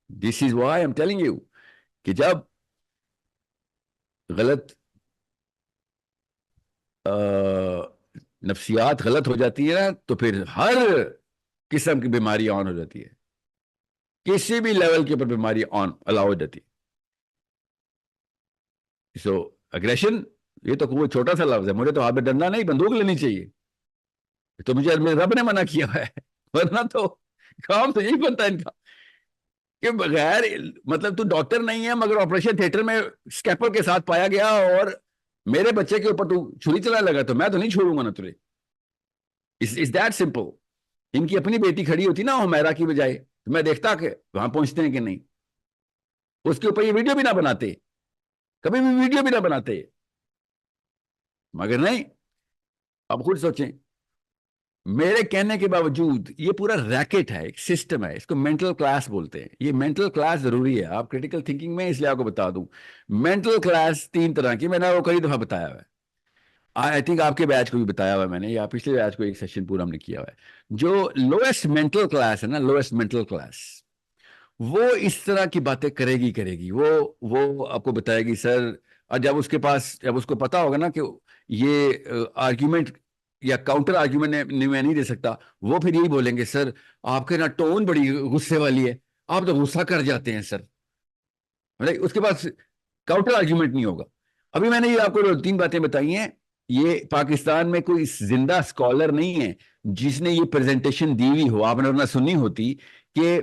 This is Y am telling you کہ جب غلط نفسیات غلط ہو جاتی ہے نا تو پھر ہر قسم کی بیماری آن ہو جاتی ہے، کسی بھی لیول کے اوپر بیماری آن الاؤ ہو جاتی ہے. سو اگریشن یہ تو کوئی چھوٹا سا لفظ ہے، مجھے تو ہاتھ میں ڈنڈا نہیں بندوق لینی چاہیے، تو مجھے رب نے منع کیا ہے ورنہ تو کام تو یہی بنتا ہے ان کا کہ بغیر مطلب تو ڈاکٹر نہیں ہے مگر آپریشن تھیٹر میں اسکیپر کے ساتھ پایا گیا اور میرے بچے کے اوپر تو چھری چلانے لگا تو میں تو نہیں چھوڑوں گا نا تجھے. It's that simple. ان کی اپنی بیٹی کھڑی ہوتی نا ہمیرا کی بجائے تو میں دیکھتا کہ وہاں پہنچتے ہیں کہ نہیں، اس کے اوپر یہ ویڈیو بھی نہ بناتے، کبھی بھی ویڈیو بھی نہ بناتے، مگر نہیں. اب خود سوچیں، میرے کہنے کے باوجود یہ پورا ریکٹ ہے، ایک سسٹم ہے، اس کو مینٹل کلاس بولتے ہیں. یہ مینٹل کلاس ضروری ہے آپ کریٹیکل تھنکنگ میں، اس لیے آپ کو بتا دوں مینٹل کلاس 3 طرح کی، میں نے وہ کئی دفعہ بتایا ہوا ہے، آئی تھنک آپ کے بیچ کو بھی بتایا ہوا ہے میں نے، یا پچھلے بیچ کو ایک سیشن پورا ہم نے کیا ہوا ہے. جو لوئسٹ مینٹل کلاس ہے نا، لوئسٹ مینٹل کلاس، وہ اس طرح کی باتیں کرے گی وہ آپ کو بتائے گی سر. اور جب اس کو پتا ہوگا نا کہ یہ آرگیومنٹ یا کاؤنٹر آرگیومنٹ میں نہیں دے سکتا، وہ پھر یہی بولیں گے سر آپ کے نا ٹون بڑی غصے والی ہے، آپ تو غصہ کر جاتے ہیں سر. اس کے بعد کاؤنٹر آرگیومنٹ نہیں ہوگا. ابھی میں نے یہ آپ کو 3 باتیں بتائی ہیں، یہ پاکستان میں کوئی زندہ اسکالر نہیں ہے جس نے یہ پریزنٹیشن دی ہوئی ہو، آپ نے ورنہ سنی ہوتی کہ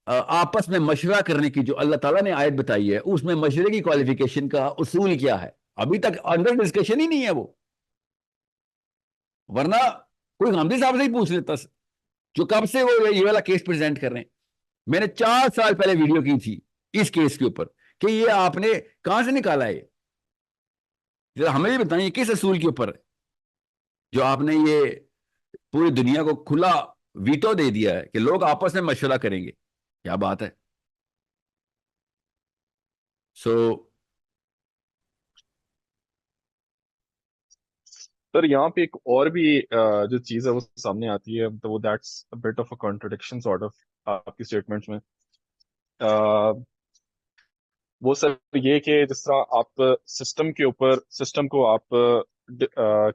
آپس میں مشورہ کرنے کی جو اللہ تعالیٰ نے آیت بتائی ہے اس میں مشورے کی کوالیفیکیشن کا اصول کیا ہے، ابھی تک انڈر ڈسکشن ہی نہیں ہے وہ. ورنہ کوئی غامدی صاحب سے ہی پوچھ لیتا جو کب سے وہ یہ والا کیس پریزنٹ کر رہے ہیں. میں نے 4 سال پہلے ویڈیو کی تھی اس کیس کے اوپر کہ یہ آپ نے کہاں سے نکالا ہے، ذرا ہمیں بھی بتائیں کس اصول کے اوپر جو آپ نے یہ پوری دنیا کو کھلا ویٹو دے دیا ہے کہ لوگ آپس میں مشورہ کریں گے. کیا بات ہے. سو سر یہاں پہ ایک اور بھی جو چیز ہے وہ سامنے آتی ہے، تو وہ that's but of a contradiction sort of آپ کی اسٹیٹمنٹس میں. وہ سر یہ کہ جس طرح آپ سسٹم کے اوپر سسٹم کو آپ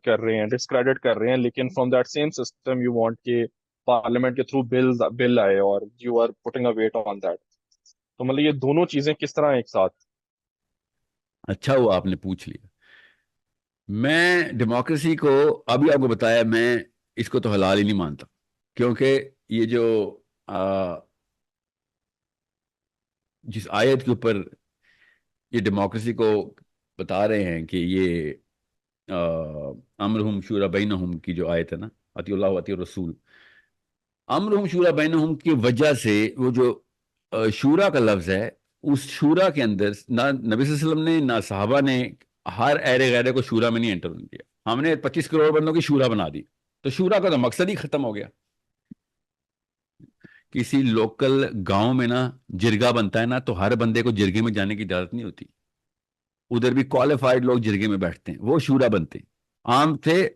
کر رہے ہیں، ڈسکریڈٹ کر رہے ہیں، لیکن from that same system you want کہ پارلیمنٹ کے تھرو بل آئے اور you are putting a weight on that. تو مطلب یہ دونوں چیزیں کس طرح ایک ساتھ؟ اچھا ہوا آپ نے پوچھ لیا. میں ڈیموکریسی کو ابھی آپ کو بتایا، میں اس کو تو حلال ہی نہیں مانتا، کیونکہ یہ جو جس آیت کے اوپر یہ ڈیموکریسی کو بتا رہے ہیں کہ یہ امرہم شورا بینہم کی جو آیت ہے نا، اطیع اللہ و اطیع الرسول، امرہم شورا بینہم کی وجہ سے وہ جو شورا کا لفظ ہے، اس شورا کے اندر نہ نبی صلی اللہ علیہ وسلم نے نہ صحابہ نے ہر ایرے غیرے کو شورا میں نہیں انٹر کیا. ہم نے 25 کروڑ بندوں کی شورا بنا دی تو شورا کا تو مقصد ہی ختم ہو گیا. کسی لوکل گاؤں میں نا جرگا بنتا ہے نا تو ہر بندے کو جرگے میں جانے کی اجازت نہیں ہوتی، ادھر بھی کوالیفائڈ لوگ جرگے میں بیٹھتے ہیں، وہ شورا بنتے ہیں. عام تھے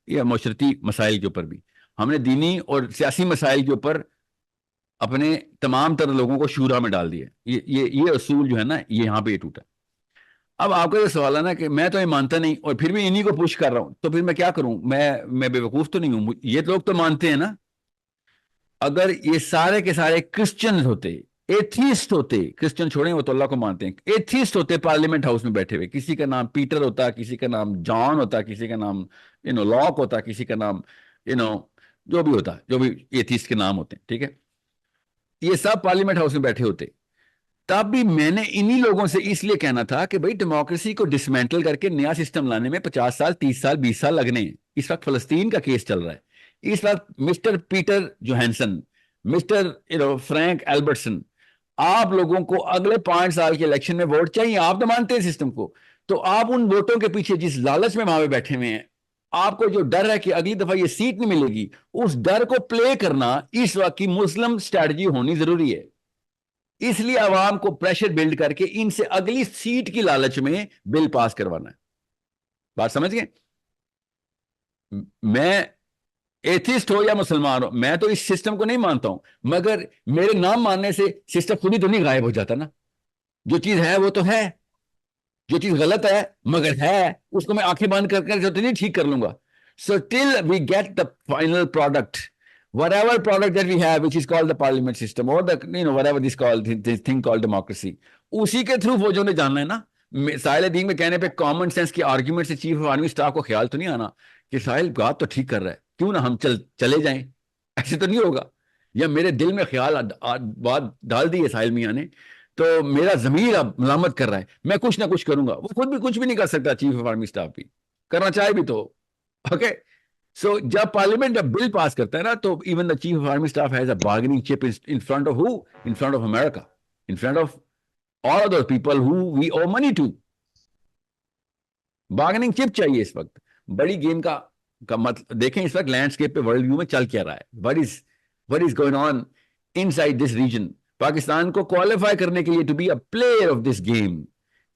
یا معاشرتی مسائل کے اوپر بھی، ہم نے دینی اور سیاسی مسائل کے اوپر اپنے تمام تر لوگوں کو شورا میں ڈال دیا. یہ اصول جو ہے نا یہ یہاں پہ یہ ٹوٹا. اب آپ کا یہ سوال ہے نا کہ میں تو یہ مانتا نہیں اور پھر بھی انہی کو پوش کر رہا ہوں، تو پھر میں کیا کروں؟ میں بے وقوف تو نہیں ہوں. یہ لوگ تو مانتے ہیں نا. اگر یہ سارے کے سارے کرسچن ہوتے، ایتھیسٹ ہوتے، کرسچن چھوڑیں وہ تو اللہ کو مانتے ہیں، ایتھیسٹ ہوتے پارلیمنٹ ہاؤس میں بیٹھے ہوئے، کسی کا نام پیٹر ہوتا، کسی کا نام جان ہوتا، کسی کا نام لاک ہوتا، کسی کا نام جو بھی ہوتا، جو بھی ایتھیسٹ کے نام ہوتے ہیں، ٹھیک ہے، یہ سب پارلیمنٹ ہاؤس میں بیٹھے ہوتے، تب بھی میں نے انہی لوگوں سے اس لیے کہنا تھا کہ بھائی ڈیموکریسی کو ڈسمینٹل کر کے نیا سسٹم لانے میں 50 سال 30 سال 20 سال لگنے ہیں. اس وقت فلسطین کا کیس چل رہا ہے، اس وقت مسٹر پیٹر جوہنسن، مسٹر فرینک ایلبرٹسن، آپ لوگوں کو اگلے 5 سال کے الیکشن میں ووٹ چاہیے. آپ تو مانتے ہیں سسٹم کو، تو آپ ان ووٹوں کے پیچھے جس لالچ میں وہاں پہ بیٹھے ہوئے ہیں، آپ کو جو ڈر ہے کہ اگلی دفعہ یہ سیٹ نہیں ملے گی، اس ڈر کو پلے کرنا اس وقت کی مسلم اسٹریٹجی ہونی ضروری ہے. اس لیے عوام کو پریشر بلڈ کر کے ان سے اگلی سیٹ کی لالچ میں بل پاس کروانا ہے. بات سمجھ گئے؟ میں ایتھسٹ ہو یا مسلمان ہو، میں تو اس سسٹم کو نہیں مانتا ہوں، مگر میرے نام ماننے سے سسٹم خود ہی تو نہیں غائب ہو جاتا نا. جو چیز ہے وہ تو ہے، جو چیز غلط ہے مگر ہے، اس کو میں آنکھیں بند کر کر تو نہیں ٹھیک کر لوں گا. So till we get the final product, whatever product that we have which is called the parliament system or the whatever this thing called democracy، اسی کے تھرو فوجوں نے جاننا ہے نا. ساحل دین میں کہنے پہ کامن سینس کی آرگیومنٹ سے چیف آف آرمی اسٹاف کو خیال تو نہیں آنا کہ ساحل بات تو ٹھیک کر رہا ہے، کیوں نہ ہم چلے جائیں؟ ایسے تو نہیں ہوگا. یا میرے دل میں خیال بات ڈال دی ہے ساحل میاں نے، تو میرا ضمیر اب ملامت کر رہا ہے، میں کچھ نہ کچھ کروں گا. وہ خود بھی کچھ بھی نہیں کر سکتا، چیف آف آرمی اسٹاف بھی کرنا چاہے بھی تو. اوکے، سو جب پارلیمنٹ جب بل پاس کرتا ہے نا، تو even the chief of army staff has a bargaining chip in front of who, in front of America, in front of all of those people who we owe money to. Bargaining chip چاہیے اس وقت. بڑی game کا مطلب دیکھیں اس وقت landscape پہ world view میں چل کیا رہا ہے. what is going on inside this region. Pakistan کو کوالیفائی کرنے کے لیے to be a player of this game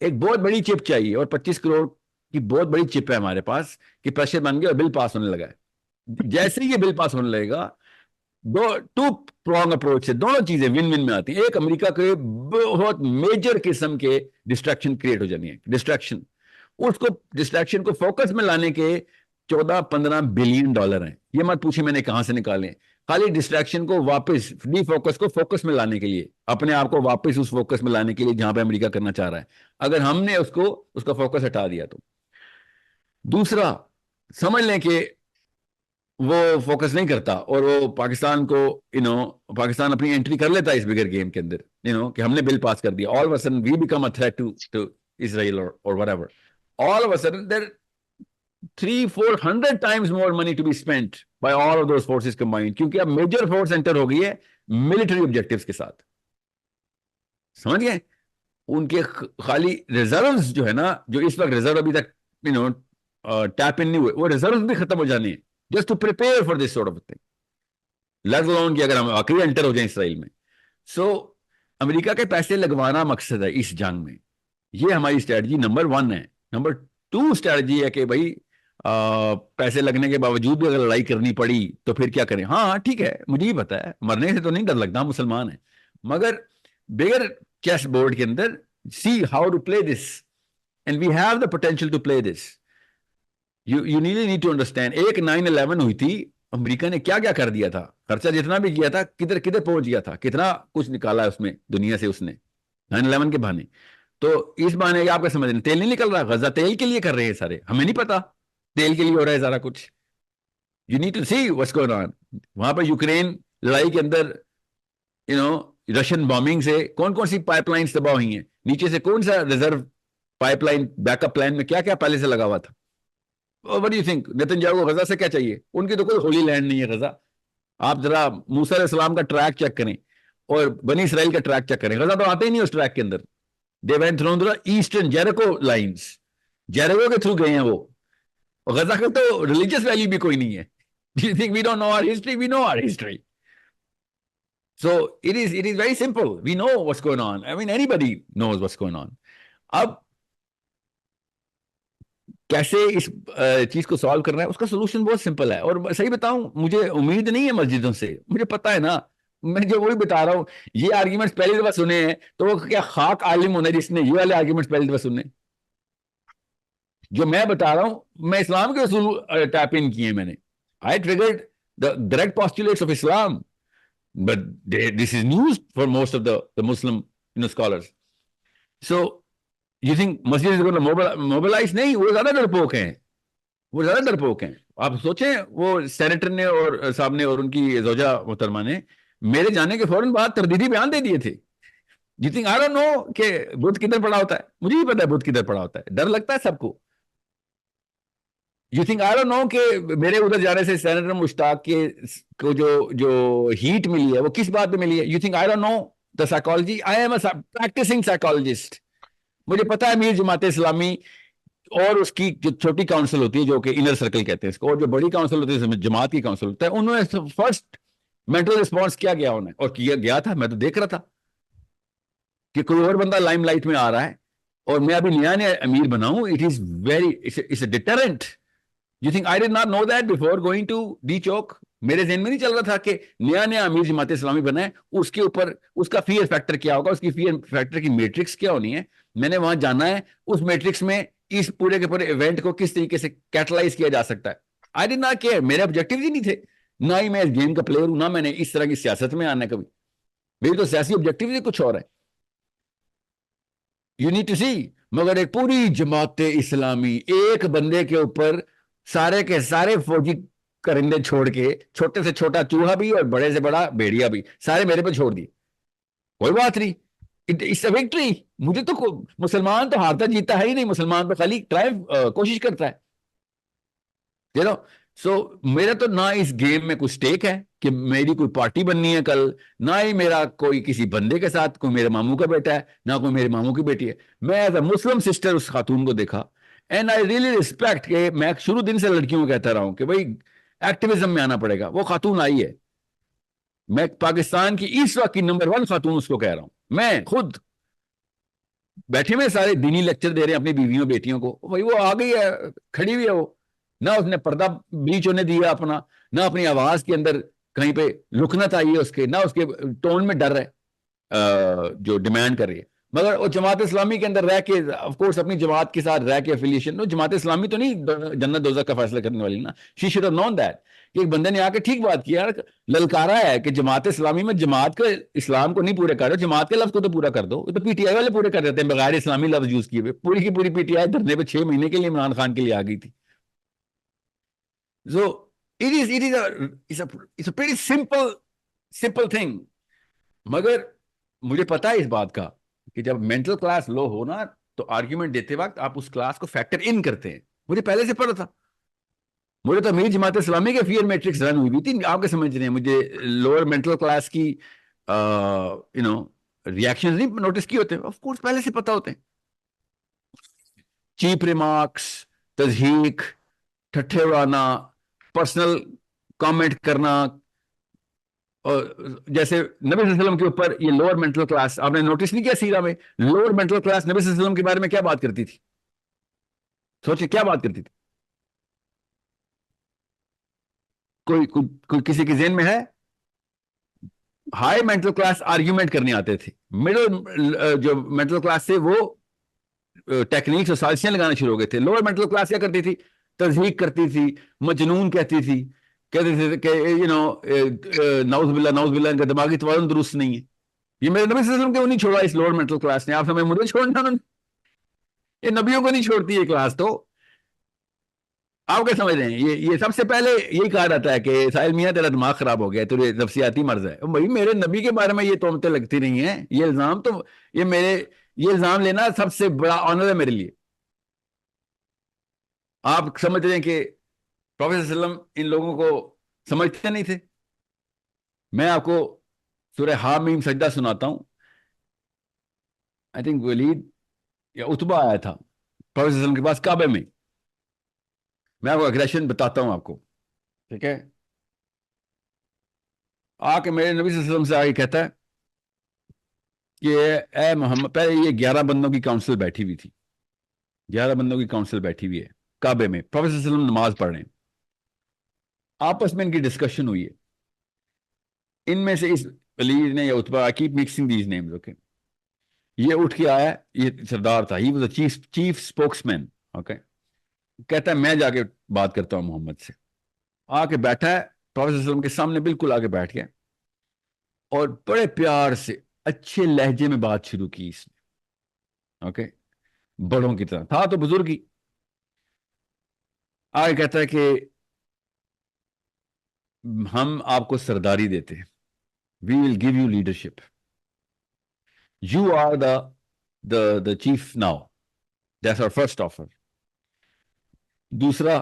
ایک بہت بڑی چپ چاہیے، اور 25 کروڑ کی بہت بڑی چپ ہے ہمارے پاس کہ پریشر بن گیا اور بل پاس ہونے لگا ہے. جیسے ہی یہ بل پاس ہونے لگے گا، ٹو پرونگ اپروچ سے دونوں چیزیں ون ون میں آتی ہیں. ایک، امریکہ کے بہت میجر قسم کے ڈسٹریکشن کریٹ ہو جانی ہے. ڈسٹریکشن کو فوکس میں لانے کے 14-15 بلین ڈالر ہیں. یہ مت پوچھے میں نے کہاں سے نکالے، خالی ڈسٹریکشن کو واپس ڈی فوکس کو فوکس میں لانے کے لیے، اپنے آپ کو واپس اس فوکس میں لانے کے لیے جہاں پہ امریکہ کرنا چاہ رہا ہے. اگر ہم نے اس کا فوکس ہٹا دیا تو. دوسرا، سمجھ لیں کہ وہ فوکس نہیں کرتا اور وہ پاکستان کو پاکستان اپنی انٹری کر لیتا ہے اس بگر گیم کے اندر، کہ ہم نے بل پاس کر دیا. All of a sudden we become a threat to Israel اور whatever. All of a sudden there 300-400 times more money to be spent by all of those forces combined، کیونکہ اب میجر فورس انٹر ہو گئی ہے military objectives کے ساتھ. سمجھ گئے؟ ان کے خالی ریزروز جو ہے نا، جو اس وقت ریزرو ابھی تک ٹیپ ان نہیں ہوئے، وہ ریزروز بھی ختم ہو جانے ہیں just to prepare for this sort of thing. let alone کہ اگر ہم آخری انٹر ہو جائیں اسرائیل میں. سو امریکہ کے پیسے لگوانا مقصد ہے اس جنگ میں. یہ ہماری اسٹریٹجی نمبر 1 ہے. نمبر 2 اسٹریٹجی ہے کہ بھائی پیسے لگنے کے باوجود بھی اگر لڑائی کرنی پڑی تو پھر کیا کریں. ہاں ٹھیک ہے، مجھے ہی پتا ہے، مرنے سے تو نہیں ڈر لگتا، مسلمان ہیں، مگر بغیر چیس بورڈ کے اندر see how to play this and we have the potential to play this. You need to understand. ایک 9/11 ہوئی تھی، امریکہ نے کیا کیا کر دیا تھا، خرچہ جتنا بھی کیا تھا کدھر کدھر پہنچ گیا تھا، کتنا کچھ نکالا ہے اس میں دنیا سے اس نے 9/11 کے بہانے. تو اس بہانے آپ کا سمجھ رہے ہیں تیل نہیں نکل رہا، غزہ تیل کے لیے کر رہے ہیں سارے، ہمیں نہیں پتا تیل کے لیے ہو رہا ہے سارا کچھ. You need to see what's going on. وہاں پر یوکرین لڑائی کے اندر رشین بامبنگ سے کون کون سی پائپ لائنز تباہ ہوئی ہیں، نیچے سے کون سا reserve pipe line back up plan میں کیا کیا پہلے سے لگا ہوا تھا. What do you think؟ نیتنیاہو کو غزہ سے کیا چاہیے؟ ان کی تو کوئی ہولی لینڈ نہیں ہے غزہ. آپ ذرا موسیٰ علیہ السلام کا ٹریک چیک کریں اور بنی اسرائیل کا ٹریک چیک کریں، غزہ تو آتے ہی نہیں اس ٹریک کے اندر. They went through the eastern Jericho lines. Jericho کے تھرو گئے ہیں وہ. غزہ کا تو ریلیجیس ویلیو بھی کوئی نہیں ہے. Do you think we don't know our history? We know our history. So it is very simple. We know what's going on. I mean, anybody knows what's going on. اب کیسے اس چیز کو solve کرنا ہے، اس کا سولوشن بہت simple ہے. اور صحیح بتاؤں، مجھے امید نہیں ہے مسجدوں سے، مجھے پتا ہے نا، میں جو وہی بتا رہا ہوں. یہ آرگیومنٹس پہلی دفعہ سنے ہیں تو وہ کیا خاک عالم ہونا جس نے یہ والے آرگیومنٹس پہلی دفعہ سنے. جو میں بتا رہا ہوں، میں اسلام کے اصول ٹیپ ان کیے ہیں میں نے. I triggered the direct postulates of Islam, but this is news for most of the Muslim scholars. So you think Masjid is going to mobilize؟ نہیں، وہ زیادہ ڈرپوک ہیں، وہ زیادہ ڈرپوک ہیں. آپ سوچیں، وہ سینیٹر نے اور صاحب نے اور ان کی زوجہ محترمہ نے میرے جانے کے فوراً بعد تردیدی بیان دے دیے تھے. You think I don't know کہ بدھ کدھر پڑا ہوتا ہے؟ مجھے بھی پتا ہے بدھ کدھر پڑا ہوتا ہے، ڈر لگتا ہے سب کو. You think I don't know کہ میرے ادھر جانے سے سینیٹر مشتاق کو جو ہیٹ ملی ہے وہ کس بات پہ ملی ہے؟ You think I don't know the psychology? I am a practicing psychologist. مجھے پتا ہے امیر جماعت اسلامی اور اس کی جو چھوٹی کاؤنسل ہوتی ہے جو کہ انر سرکل کہتے ہیں اس کو, اور جو بڑی کاؤنسل ہوتی ہے جس میں جماعت کی کاؤنسل ہوتا ہے, انہوں نے فرسٹ مینٹل رسپانس کیا گیا انہیں, اور کیا گیا تھا, میں تو دیکھ رہا تھا کہ کوئی اور بندہ لائم لائٹ میں آ رہا ہے اور میں ابھی نیا نیا امیر بناؤں. It is very it's a deterrent. You think I did not know that before going to D Chowk. میرے ذہن میں نہیں چل رہا تھا کہ نیا نیا امیر جماعت اسلامی بنا ہے, اس کے اوپر اس کا فیئر فیکٹر کیا ہوگا, اس کی فیئر فیکٹر کی میٹرکس کیا ہونی ہے. میں نے وہاں جانا ہے اس میٹرکس میں اس پورے کے پورے ایونٹ کو کس طریقے سے کیٹلائز کیا جا سکتا ہے. آئی ڈڈ ناٹ کیئر, میرے آبجیکٹو ہی نہیں تھے, نہ ہی میں اس گیم کا پلیئر ہوں, نہ میں نے اس طرح کی سیاست میں آنا ہے کبھی. میری تو سیاسی آبجیکٹو ہی کچھ اور ہے. یو نیڈ ٹو سی. مگر ایک پوری جماعت اسلامی ایک بندے کے اوپر سارے کے سارے فوجی کرندے چھوڑ کے, چھوٹے سے چھوٹا چوہا بھی اور بڑے سے بڑا بھیڑیا بھی, سارے میرے پہ چھوڑ دیے. کوئی بات نہیں, اٹس اے وکٹری. مجھے تو مسلمان تو ہارتا جیتا ہے ہی نہیں, مسلمان پہ خالی ٹرائمف کوشش کرتا ہے. یو نو سو میرا تو نہ اس گیم میں کوئی سٹیک ہے کہ میری کوئی پارٹی بننی ہے کل, نہ ہی میرا کوئی کسی بندے کے ساتھ, کوئی میرے ماموں کا بیٹا ہے, نہ کوئی میرے ماموں کی بیٹی ہے. میں ایز اے مسلم سسٹر اس خاتون کو دیکھا, اینڈ آئی ریئلی ریسپیکٹ, کہ میں شروع دن سے لڑکیوں کو کہتا رہا ہوں کہ بھائی ایکٹیویزم میں آنا پڑے گا. وہ خاتون آئی ہے, میں پاکستان کی اس وقت کی نمبر 1 خاتون اس کو کہہ رہا ہوں. میں خود بیٹھے میں سارے دینی لیکچر دے رہے ہیں اپنی بیویوں بیٹیوں کو, بھائی وہ آ گئی ہے, کھڑی ہوئی ہے, وہ نہ اس نے پردہ بیچ ہونے دیا اپنا, نہ اپنی آواز کے اندر کہیں پہ رکنت آئی ہے اس کے, نہ اس کے ٹون میں ڈر ہے جو ڈیمانڈ کر رہی ہے. مگر وہ جماعت اسلامی کے اندر رہ کے, آف کورس اپنی جماعت کے ساتھ رہ کے افیلیشن, جماعت اسلامی تو نہیں جنت دوزخ کا فیصلہ کرنے والی نا. She should have known that. کہ ایک بندے نے آ کے ٹھیک بات کیا, للکارا ہے کہ جماعت اسلامی میں جماعت کا اسلام کو نہیں پورے کر رہے, جماعت کے لفظ کو تو پورا کر دو. تو پی ٹی آئی والے پورے کر دیتے ہیں بغیر اسلامی لفظ یوز کیے ہوئے. پوری کی پوری پی ٹی آئی دھرنے پہ 6 مہینے کے لیے عمران خان کے لیے آ گئی تھی. So it's a pretty simple thing. مگر مجھے پتا ہے اس بات کا کہ جب مینٹل کلاس لو ہو نا, تو آرگیومنٹ دیتے وقت آپ اس کلاس کو فیکٹر ان کرتے ہیں. مجھے پہلے سے پتا تھا, مجھے تو امیر جماعت اسلامی کے فیئر میٹرکس رن ہوئی بھی تھی. آپ کے سمجھ رہے ہیں, مجھے لوور مینٹل کلاس کی ریاکشن نہیں نوٹس کیے ہوتے, آف کورس پہلے سے پتا ہوتے ہیں. چیپ ریمارکس, تضحیک, ٹھٹھے اڑانا, پرسنل کامنٹ کرنا, اور جیسے نبی صلی اللہ علیہ وسلم کے اوپر یہ لوور مینٹل کلاس, آپ نے نوٹس نہیں کیا سیرہ میں لوور مینٹل کلاس نبی صلی اللہ علیہ وسلم کے بارے میں کیا بات کرتی تھی؟ سوچے کیا بات کرتی تھی؟ کوئی کسی کے ذہن میں ہے؟ ہائی مینٹل کلاس آرگیومنٹ کرنے آتے تھے, مڈل جو مینٹل کلاس سے وہ ٹیکنیکس اور سازشیں لگانا شروع ہو گئے تھے. لوور مینٹل کلاس کیا کرتی تھی؟ تضحیک کرتی تھی, مجنون کہتی تھی, کہتے تھے کہ نعوذ باللہ ان کا دماغی توازن درست نہیں ہے. یہ میرے نبی صلی اللہ علیہ وسلم کو نہیں چھوڑا اس لوور مینٹل کلاس نے. آپ سمجھ مجھے چھوڑنا انہوں نے, یہ نبیوں کو نہیں چھوڑتی یہ کلاس. تو آپ کیا سمجھ رہے ہیں, یہ سب سے پہلے یہی کہا جاتا ہے کہ ساحل میاں تیرا دماغ خراب ہو گیا, تیرے نفسیاتی مرض ہے. بھائی میرے نبی کے بارے میں یہ تہمتیں لگتی نہیں ہیں, یہ الزام تو یہ الزام لینا سب سے بڑا آنر ہے میرے لیے. آپ سمجھ رہے ہیں کہ پروفیسر صلی اللہ علیہ وسلم ان لوگوں کو سمجھتے نہیں تھے. میں آپ کو سورہ حامیم سجدہ سناتا ہوں. آئی تھنک ولید یا اتبا آیا تھا پروفیسر صلی اللہ علیہ وسلم کے پاس کعبے میں. میں آپ کو اگریشن بتاتا ہوں آپ کو, ٹھیک ہے. آ کے میرے نبی صلی اللہ علیہ وسلم سے آگے کہتا ہے کہ اے محمد, پہلے یہ 11 بندوں کی کاؤنسل بیٹھی ہوئی تھی, 11 بندوں کی کاؤنسل بیٹھی ہوئی ہے کعبے میں. پروفیسر صلی اللہ علیہ وسلم نماز پڑھ رہے ہیں, آپس میں ان کی ڈسکشن ہوئی ہے. ان میں سے اس ولید نے یا اتبا, I keep mixing these names, okay, یہ اٹھ کے آیا, یہ سردار تھا, he was a chief spokesman, okay, کہتا ہے میں جا کے بات کرتا ہوں محمد سے. آ کے بیٹھا ہے پروفیسر صلی اللہ علیہ وسلم کے سامنے, بالکل آگے بیٹھ گیا, اور بڑے پیار سے اچھے لہجے میں بات شروع کی اس نے, اوکے, بڑوں کی طرح تھا تو بزرگی. آگے کہتا ہے کہ ہم آپ کو سرداری دیتے ہیں, we will give you leadership, you are the chief now, that's our first offer. دوسرا,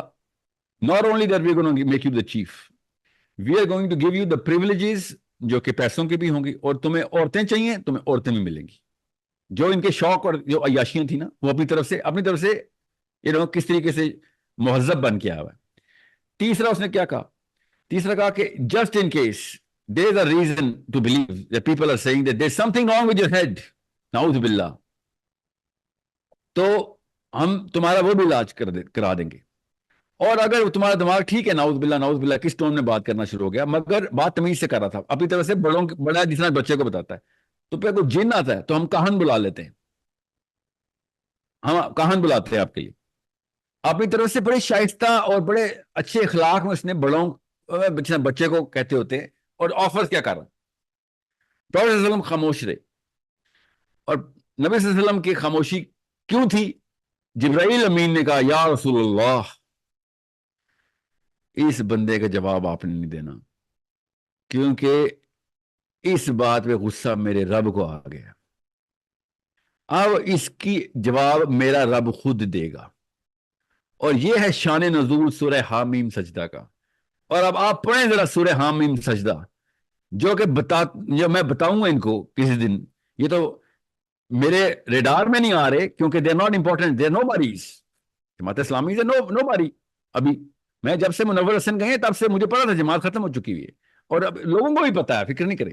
not only that we are going to make you the chief, we are going to give you the privileges جو کہ پیسوں کی بھی ہوں گی, اور تمہیں عورتیں چاہیے, تمہیں عورتیں بھی ملیں گی. جو ان کے شوق اور جو عیاشیاں تھیں نا وہ اپنی طرف سے کس طریقے سے مہذب بن کے آیا ہوا ہے. تیسرا اس نے کیا کہا؟ تیسرا کہا کہ just in case there is a reason to believe that people are seeing that there is something wrong with your head, نعوذ باللہ، تو ہم تمہارا وہ بھی علاج کرا دیں گے. اور اگر تمہارا دماغ ٹھیک ہے، نعوذ باللہ کس ٹون میں بات کرنا شروع ہو گیا، مگر بات تمیز سے کر رہا تھا اپنی طرف سے، بڑا جس طرح بچے کو بتاتا ہے. تو پھر کوئی جن آتا ہے تو ہم کاہن بلا لیتے ہیں، ہم کاہن بلاتے ہیں آپ کے لیے. اپنی طرف سے بڑے شائستہ اور بڑے اچھے اخلاق میں اس نے بچے کو کہتے ہوتے ہیں. اور آفر کیا کر رہا؟ پروفیٹ صلی اللہ علیہ وسلم خاموش رہے. اور نبی صلی اللہ علیہ وسلم کی خاموشی کیوں تھی؟ جبرائیل امین نے کہا یا رسول اللہ اس بندے کا جواب آپ نے نہیں دینا، کیونکہ اس بات پہ غصہ میرے رب کو آ گیا، اب اس کی جواب میرا رب خود دے گا. اور یہ ہے شان نزول سورہ حامیم سجدہ کا. اور اب آپ پڑھیں ذرا سورہ حامیم سجدہ، جو میں بتاؤں گا ان کو کسی دن. یہ تو میرے ریڈار میں نہیں آ رہے کیونکہ they are not important, they are nobodies. Jamaat Islami سے نو باری. ابھی میں جب سے منور حسن گئے تب سے مجھے پتا تھا جماعت ختم ہو چکی ہوئی ہے، اور اب لوگوں کو بھی پتا ہے، فکر نہیں کرے.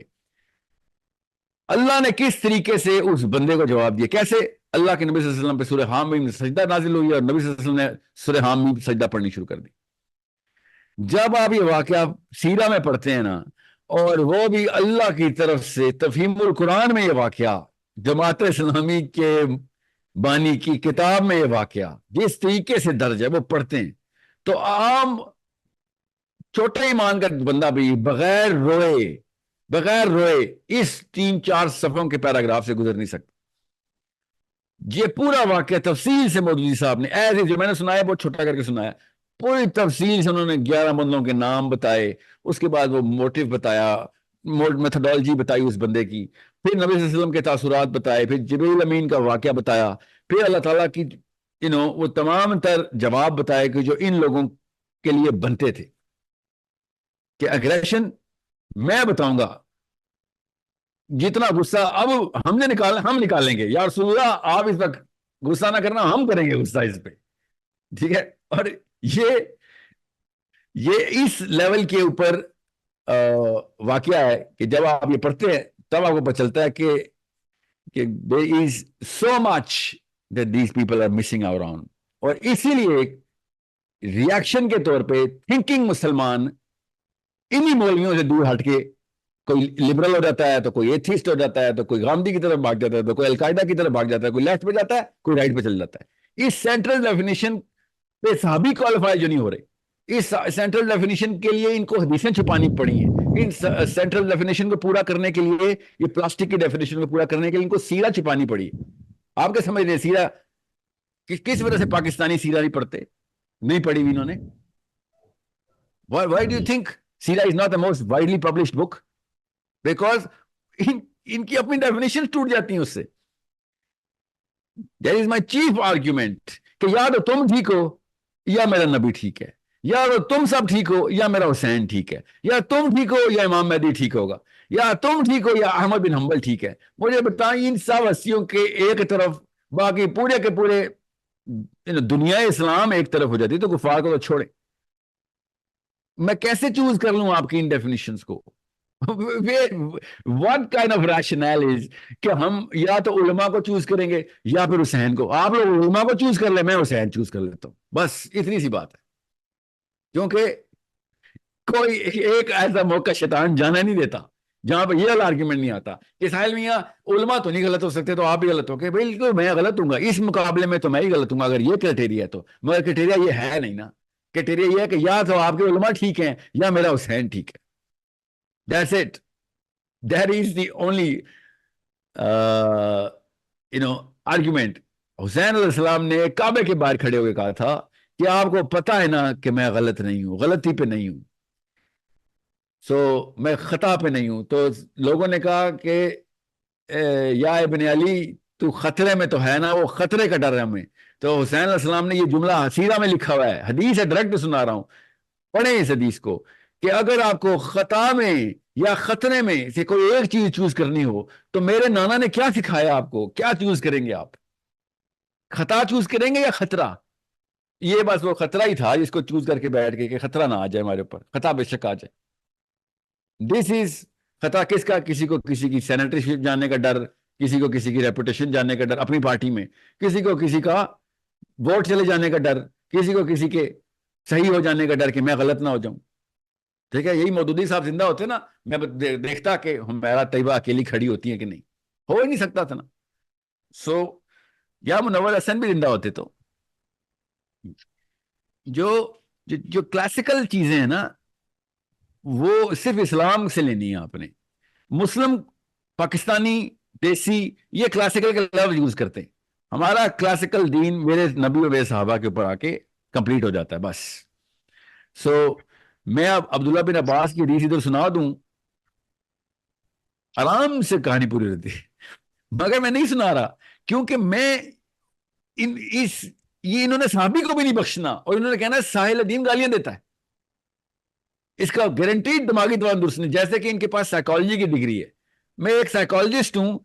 اللہ نے کس طریقے سے اس بندے کو جواب دیا، کیسے اللہ کے نبی صلی اللہ علیہ وسلم پہ سورہ حامیم سجدہ نازل ہوئی اور نبی صلی اللہ علیہ وسلم نے سورہ حامیم سجدہ پڑھنی شروع کر دی. جب آپ یہ واقعہ سیرہ میں پڑھتے ہیں نا، اور وہ بھی اللہ کی طرف سے تفہیم القرآن میں یہ واقعہ، جماعت اسلامی کے بانی کی کتاب میں یہ واقعہ جس طریقے سے درج ہے وہ پڑھتے ہیں، تو عام چھوٹے ایمان کا بندہ بھی بغیر روئے اس 3-4 صفحوں کے پیراگراف سے گزر نہیں سکتا. یہ پورا واقعہ تفصیل سے مودودی صاحب نے جو میں نے سنایا بہت چھوٹا کر کے سنایا، پوری تفصیل سے انہوں نے 11 بندوں کے نام بتائے، اس کے بعد وہ موٹیو بتایا، میتھڈالوجی بتائی اس بندے کی، پھر نبی صلی اللہ علیہ وسلم کے تاثرات بتائے، پھر جبریل امین کا واقعہ بتایا، پھر اللہ تعالیٰ کی وہ تمام تر جواب بتائے کہ جو ان لوگوں کے لیے بنتے تھے کہ اگریشن میں بتاؤں گا، جتنا غصہ اب ہم نے نکالا ہم نکالیں گے، یا رسول اللہ آپ اس وقت غصہ نہ کرنا، ہم کریں گے غصہ اس پہ، ٹھیک ہے. اور یہ اس لیول کے اوپر واقعہ ہے کہ جب آپ یہ پڑھتے ہیں تب آپ کو پتہ چلتا ہے کہ there is so much that these people are missing out on. اور اسی لیے ریاکشن کے طور پہ تھنکنگ مسلمان انہی مولویوں سے دور ہٹ کے کوئی لبرل ہو جاتا ہے، تو کوئی ایتھیسٹ ہو جاتا ہے، تو کوئی غامدی کی طرف بھاگ جاتا ہے، تو کوئی القاعدہ کی طرف بھاگ جاتا ہے، کوئی لیفٹ پہ جاتا ہے، کوئی رائٹ پہ چل جاتا ہے. اس سینٹرل ڈیفینیشن پہ صحابی کوالیفائی جو نہیں ہو رہے، اس سینٹرل ڈیفینیشن کے لیے ان کو حدیثیں چھپانی پڑی ہیں. ان سینٹرل ڈیفینیشن کو پورا کرنے کے لیے، یہ پلاسٹک کی ڈیفینیشن کو پورا کرنے کے لیے ان کو سیرہ چھپانی پڑی. آپ کیا سمجھ رہے ہیں سیرہ کس وجہ سے پاکستانی سیرہ نہیں پڑھتے؟ نہیں پڑھی بھی انہوں نے. Why do you think سیرہ is not the most widely published book? Because ان کی اپنی ڈیفینیشن ٹوٹ جاتی ہیں اس سے. That is my chief argument کہ یا تو تم ٹھیک ہو یا میرا نبی ٹھیک ہے، یا تو تم سب ٹھیک ہو یا میرا حسین ٹھیک ہے، یا تم ٹھیک ہو یا امام مہدی ٹھیک ہوگا، یا تم ٹھیک ہو یا احمد بن حنبل ٹھیک ہے. مجھے بتائیں ان سب ہستیوں کے ایک طرف، باقی پورے کے پورے دنیا اسلام ایک طرف ہو جاتی، تو کفار کو تو چھوڑے. میں کیسے چوز کر لوں آپ کی ان ڈیفینیشنز کو؟ what kind of rationale is کہ ہم یا تو علماء کو چوز کریں گے یا پھر حسین کو. آپ لوگ علماء کو چوز کر لیں، میں حسین چوز کر لیتا ہوں، بس اتنی سی بات ہے. کیونکہ کوئی ایک ایسا موقع شیطان جانا نہیں دیتا جہاں پہ یہ آرگیومنٹ نہیں آتا کہ ساحل میاں علماء تو نہیں غلط ہو سکتے تو آپ بھی غلط ہو گے. بالکل میں غلط ہوں گا، اس مقابلے میں تو میں ہی غلط ہوں گا اگر یہ کرائٹیریا ہے تو. مگر کرائٹیریا یہ ہے نہیں نا. کرائٹیریا یہ ہے کہ یا تو آپ کے علماء ٹھیک ہیں یا میرا حسین ٹھیک ہے. That's it. That is the only argument. حسین علیہ السلام نے کعبے کے باہر کھڑے ہو کے کہا تھا کہ آپ کو پتا ہے نا کہ میں غلط نہیں ہوں، غلطی پہ نہیں ہوں، میں خطا پہ نہیں ہوں. تو لوگوں نے کہا کہ یا ابن علی تو خطرے میں تو ہے نا، وہ خطرے کا ڈر ہے ہمیں. تو حسین علیہ السلام نے یہ جملہ سیرہ میں لکھا ہوا ہے، حدیث ہے، ڈائریکٹ سنا رہا ہوں، پڑھیں اس حدیث کو، کہ اگر آپ کو خطا میں یا خطرے میں سے کوئی ایک چیز چوز کرنی ہو تو میرے نانا نے کیا سکھایا آپ کو؟ کیا چوز کریں گے آپ؟ خطا چوز کریں گے یا خطرہ؟ یہ بس وہ خطرہ ہی تھا جس کو چوز کر کے بیٹھ گئے کہ خطرہ نہ آ جائے ہمارے اوپر، خطا بے شک آ جائے. دس از خطا کس کا؟ کسی کو کسی کی سینیٹری جانے کا ڈر، کسی کو کسی کی ریپوٹیشن جانے کا ڈر اپنی پارٹی میں، کسی کو کسی کا ووٹ چلے جانے کا ڈر، کسی کو کسی کے صحیح ہو جانے کا ڈر کہ میں غلط نہ ہو جاؤں. ٹھیک ہے، یہی مودودی صاحب زندہ ہوتے نا، میں دیکھتا کہ ہمیرا طیبہ اکیلی کھڑی ہوتی ہیں کہ نہیں، ہو ہی نہیں سکتا تھا نا. سو یا منور حسن بھی زندہ ہوتے تو جو جو کلاسیکل چیزیں ہیں نا وہ صرف اسلام سے لینی ہے آپ نے. مسلم، پاکستانی، دیسی یہ کلاسیکل کا لفظ یوز کرتے ہیں. ہمارا کلاسیکل دین میرے نبی و میرے صحابہ کے اوپر آ کے کمپلیٹ ہو جاتا ہے بس. سو میں اب عبداللہ بن عباس کی حدیث ادھر سنا دوں، آرام سے کہانی پوری رہتی ہے، مگر میں نہیں سنا رہا کیونکہ میں یہ انہوں نے صحابی کو بھی نہیں بخشنا اور انہوں نے کہنا ہے ساحل ادیم گالیاں دیتا ہے. اس کا گارنٹیڈ دماغی توان درست نہیں. جیسے کہ ان کے پاس سائیکالوجی کی ڈگری ہے، میں ایک سائیکالوجسٹ ہوں،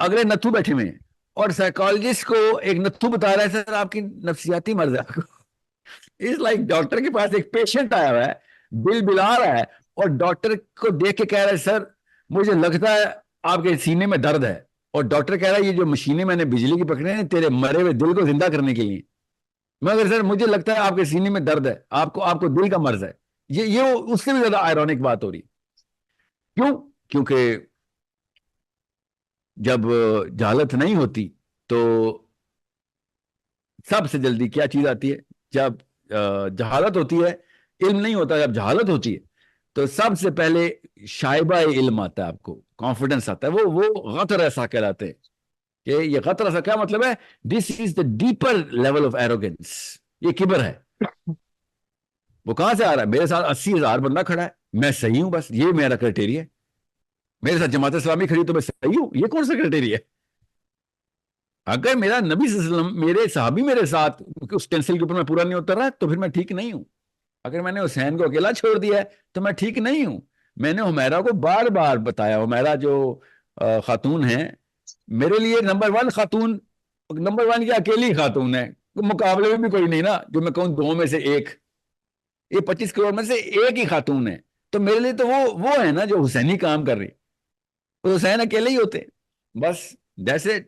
اگلے نتھو بیٹھے ہوئے ہیں اور سائیکالوجسٹ کو ایک نتھو بتا رہا ہے سر آپ کی نفسیاتی مرض ہے. آپ کو اس لائک ڈاکٹر کے پاس ایک پیشنٹ آیا ہوا ہے، بل بلا رہا ہے اور ڈاکٹر کو دیکھ کے کہہ رہا ہے سر مجھے لگتا ہے آپ کے سینے میں درد ہے، اور ڈاکٹر کہہ رہا ہے یہ جو مشینیں میں نے بجلی کی پکڑے ہیں تیرے مرے ہوئے دل کو زندہ کرنے کے لیے، مگر سر مجھے لگتا ہے آپ کے سینے میں درد ہے، آپ کو دل کا مرض ہے. یہ اس سے بھی زیادہ آئرونک بات ہو رہی. کیوں؟ کیونکہ جب جہالت نہیں ہوتی تو سب سے جلدی کیا چیز آتی ہے؟ جب جہالت ہوتی ہے، علم نہیں ہوتا، جب جہالت ہوتی ہے تو سب سے پہلے شائبہ علم آتا ہے، آپ کو کانفیڈنس آتا ہے، وہ غطر ایسا کہلاتے ہیں. کہ یہ غطر ایسا کیا مطلب ہے؟ This is the deeper level of arrogance, یہ کبر ہے. وہ کہاں سے آ رہا ہے؟ میرے ساتھ 80,000 بندہ کھڑا ہے، میں صحیح ہوں، بس یہ میرا کرائٹیریا ہے. میرے ساتھ جماعت اسلامی کھڑی تو میں صحیح ہوں، یہ کون سا کرائٹیریا ہے؟ اگر میرا نبی صلی اللہ علیہ وسلم، میرے صحابی میرے ساتھ اس ٹینسل کے اوپر میں پورا نہیں اتر رہا تو پھر میں ٹھیک نہیں ہوں. اگر میں نے حسین کو اکیلا چھوڑ دیا ہے تو میں ٹھیک نہیں ہوں. میں نے حمیرہ کو بار بار بتایا، حمیرہ جو خاتون ہے میرے لیے نمبر 1 خاتون، نمبر 1 کی اکیلی خاتون ہے، مقابلے میں بھی کوئی نہیں نا جو میں کہوں 2 میں سے 1. یہ 25 کروڑ میں سے ایک ہی خاتون ہے، تو میرے لیے تو وہ ہے نا جو حسینی کام کر رہی. حسین اکیلے ہی ہوتے بس. جیسے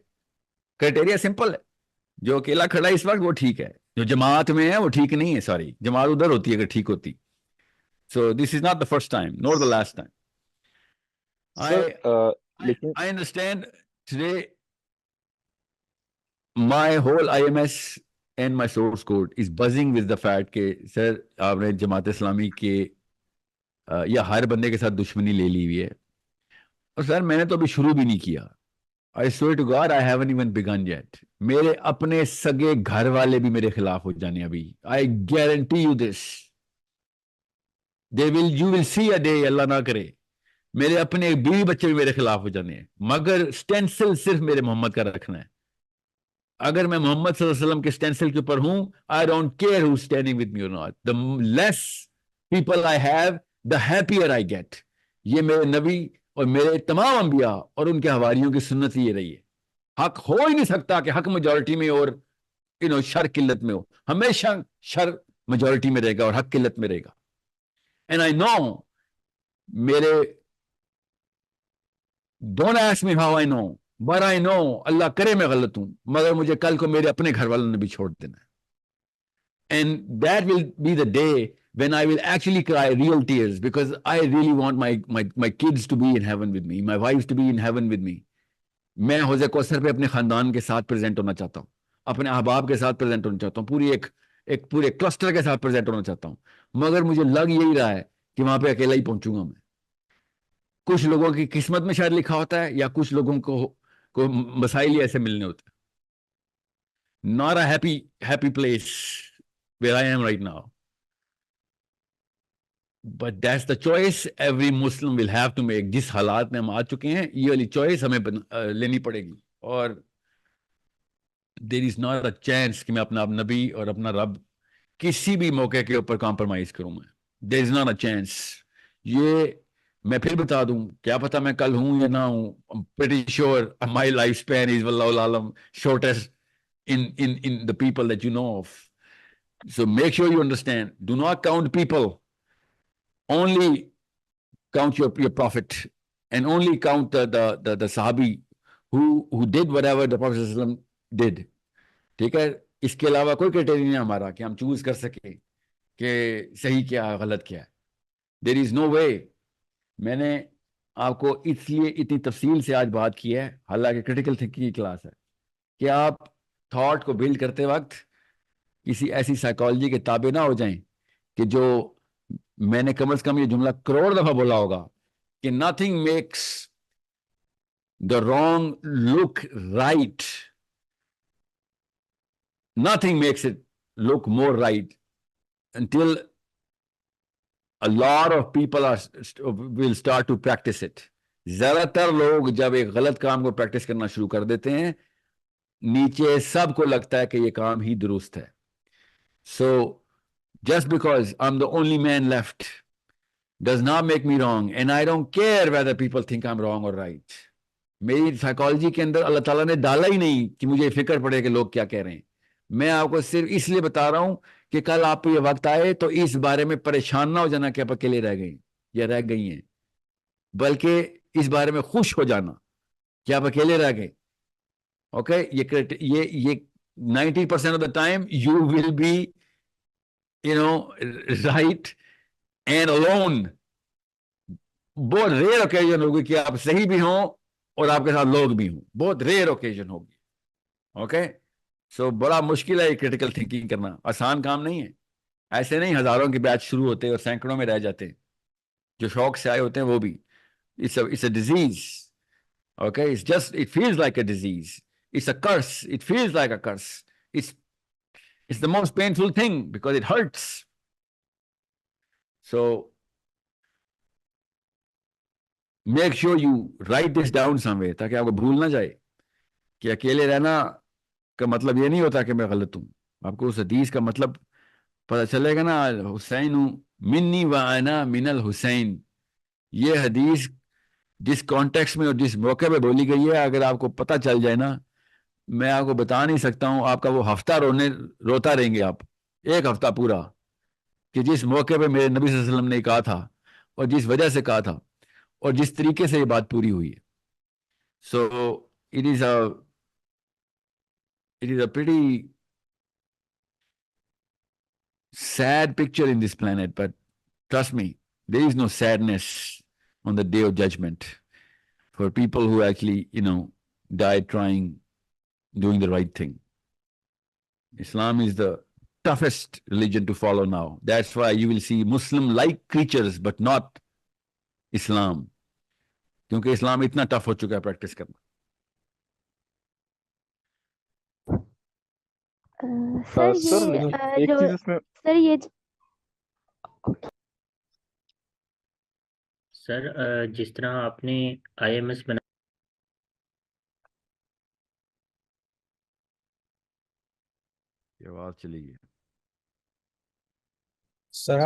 کرائٹیریا سمپل ہے، جو اکیلا کھڑا ہے اس وقت وہ ٹھیک ہے، جو جماعت میں ہے وہ ٹھیک نہیں ہے. سوری، جماعت ادھر ہوتی ہے اگر ٹھیک ہوتی. So this is not the first time nor the last time. Sir لیکن I understand today my whole IMS and my source code is buzzing with the fact کہ سر آپ نے جماعت اسلامی کے یا ہر بندے کے ساتھ دشمنی لے لی ہوئی ہے. اور سر میں نے تو ابھی شروع بھی نہیں کیا. I swear to God I haven't even begun yet. میرے اپنے سگے گھر والے بھی میرے خلاف ہو جانے ابھی. I guarantee you this. You will see a day، اللہ نہ کرے، میرے اپنے بیوی بچے بھی میرے خلاف ہو جانے ہیں، مگر سٹینسل صرف میرے محمد کا رکھنا ہے. اگر میں محمد صلی اللہ علیہ وسلم کے سٹینسل کے اوپر ہوں، I don't care who's standing with me or not. The less people I have, the happier I get. یہ میرے نبی اور میرے تمام انبیاء اور ان کے حواریوں کی سنت یہ رہی ہے. حق ہو ہی نہیں سکتا کہ حق میجورٹی میں اور شر قلت میں ہو. ہمیشہ شر میجورٹی میں رہے گا اور حق قلت میں رہے گا. And I know میرے don't ask me how I know but I know اللہ کرے میں غلط ہوں، مگر مجھے کل کو میرے اپنے گھر والوں نے بھی چھوڑ دینا ہے. And that will be the day when I will actually cry real tears because I really want my kids to be in heaven with me, my wives to be in heaven with me. میں حوض کوثر پہ اپنے خاندان کے ساتھ present ہونا چاہتا ہوں، اپنے احباب کے ساتھ پریزنٹ ہونا چاہتا ہوں، پوری ایک پورے کلسٹر کے ساتھ پریزنٹ ہونا چاہتا ہوں، مگر مجھے لگ یہی رہا ہے کہ وہاں پہ اکیلا ہی پہنچوں گا میں. کچھ لوگوں کی قسمت میں شاید لکھا ہوتا ہے یا کچھ لوگوں کو مسائل ہی ایسے ملنے ہوتے ہیں. Not a happy place where I am right now. But that's the choice every Muslim will have to make. جس حالات میں ہم آ چکے ہیں یہ والی چوائس ہمیں لینی پڑے گی. اور there is not a chance کہ میں اپنا نبی اور اپنا رب کسی بھی موقع کے اوپر کمپرومائز کروں میں. There is not a chance. یہ میں پھر بتا دوں, کیا پتا میں کل ہوں یا نہ ہوں. pretty sure my lifespan is واللہ عالم shortest in the people that you know of. So make sure you understand, do not count people, only count your prophet, and only count the sahabi who did whatever the Prophet sallallahu alaihi wasallam did. ٹھیک ہے, اس کے علاوہ کوئی criteria نہیں ہمارا کہ ہم choose کر سکیں کہ صحیح کیا ہے غلط کیا ہے. دیر از نو وے. میں نے آپ کو اس لیے اتنی تفصیل سے آج بات کی ہے, حالانکہ کریٹیکل تھنکنگ کی کلاس ہے, کہ آپ تھاٹ کو بلڈ کرتے وقت کسی ایسی سائیکالوجی کے تابع نہ ہو جائیں کہ جو میں نے کم از کم یہ جملہ کروڑ دفعہ بولا ہوگا کہ nothing makes the wrong look right, nothing makes it look more right until a lot of people will start to practice it. زیادہ تر لوگ جب ایک غلط کام کو پریکٹس کرنا شروع کر دیتے ہیں, نیچے سب کو لگتا ہے کہ یہ کام ہی درست ہے. So just because I'm the only man left does not make me wrong, and I don't care whether people think I'm wrong or right. میری سائیکالوجی کے اندر اللہ تعالیٰ نے ڈالا ہی نہیں کہ مجھے فکر پڑے کہ لوگ کیا کہہ رہے ہیں. میں آپ کو صرف اس لیے بتا رہا ہوں کہ کل آپ کو یہ وقت آئے تو اس بارے میں پریشان نہ ہو جانا کہ آپ اکیلے رہ گئے یا رہ گئی ہیں, بلکہ اس بارے میں خوش ہو جانا کہ آپ اکیلے رہ گئے. اوکے, یہ 90% of the time you will be right and alone. بہت ریئر اوکیزن ہوگی کہ آپ صحیح بھی ہوں اور آپ کے ساتھ لوگ بھی ہوں, بہت ریئر اوکیزن ہوگی. اوکے, سو بڑا مشکل ہے یہ کریٹیکل تھنکنگ کرنا, آسان کام نہیں ہے. ایسے نہیں ہزاروں کے بیچ شروع ہوتے اور سینکڑوں میں رہ جاتے ہیں, جو شوق سے آئے ہوتے ہیں وہ بھی. it's a disease. Okay, it feels like a disease. It's a curse. It feels like a curse. It's the most painful thing because it hurts. So make sure you write this down somewhere تاکہ آپ کو بھول نہ جائے کہ اکیلے رہنا کا مطلب یہ نہیں ہوتا کہ میں غلط ہوں. آپ کو اس حدیث کا مطلب پتہ چلے گا نا, حسین منی و انا من الحسین. یہ حدیث جس کانٹیکس میں اور جس موقع پہ بولی گئی ہے, اگر آپ کو پتہ چل جائے نا, میں آپ کو بتا نہیں سکتا ہوں, آپ کا وہ ہفتہ روتا رہیں گے آپ, ایک ہفتہ پورا, کہ جس موقع پہ میرے نبی صلی اللہ علیہ وسلم نے کہا تھا اور جس وجہ سے کہا تھا اور جس طریقے سے یہ بات پوری ہوئی ہے. سو it is a pretty sad picture in this planet, but trust me, there is no sadness on the day of judgment for people who actually, died doing the right thing. Islam is the toughest religion to follow now. That's why you will see Muslim-like creatures, but not Islam. کیونکہ اسلام اتنا tough ہو چکا ہے practice کرنا. سر لیکن ایک چیز اس میں سر جس طرح آپ نے آئی ایم ایس بنا آواز چلی گئی. سر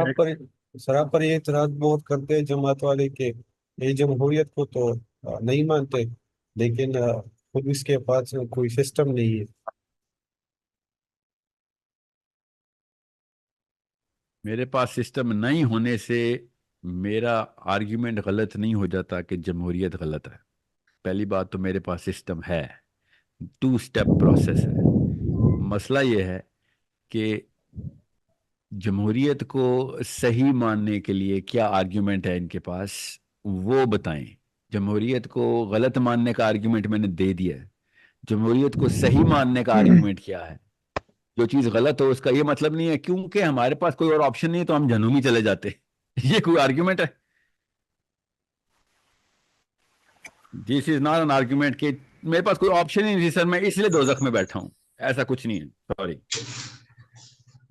آپ پر یہ اعتراض بہت کرتے ہیں جماعت والے کہ یہ جمہوریت کو تو نہیں مانتے, لیکن خود اس کے پاس کوئی سسٹم نہیں ہے. میرے پاس سسٹم نہیں ہونے سے میرا آرگیومنٹ غلط نہیں ہو جاتا کہ جمہوریت غلط ہے. پہلی بات تو میرے پاس سسٹم ہے, 2 اسٹیپ پروسیس ہے. مسئلہ یہ ہے کہ جمہوریت کو صحیح ماننے کے لیے کیا آرگیومنٹ ہے ان کے پاس, وہ بتائیں. جمہوریت کو غلط ماننے کا آرگیومنٹ میں نے دے دیا ہے, جمہوریت کو صحیح ماننے کا آرگیومنٹ کیا ہے. جو چیز غلط ہو اس کا یہ مطلب نہیں ہے کیونکہ ہمارے پاس کوئی اور آپشن نہیں تو ہم جہنم ہی چلے جاتے. یہ کوئی آرگیومنٹ ہے؟ This is not an argument کہ میرے پاس کوئی آپشن ہی نہیں سر میں اس لیے دوزخ میں بیٹھا ہوں. ایسا کچھ نہیں ہے, سوری.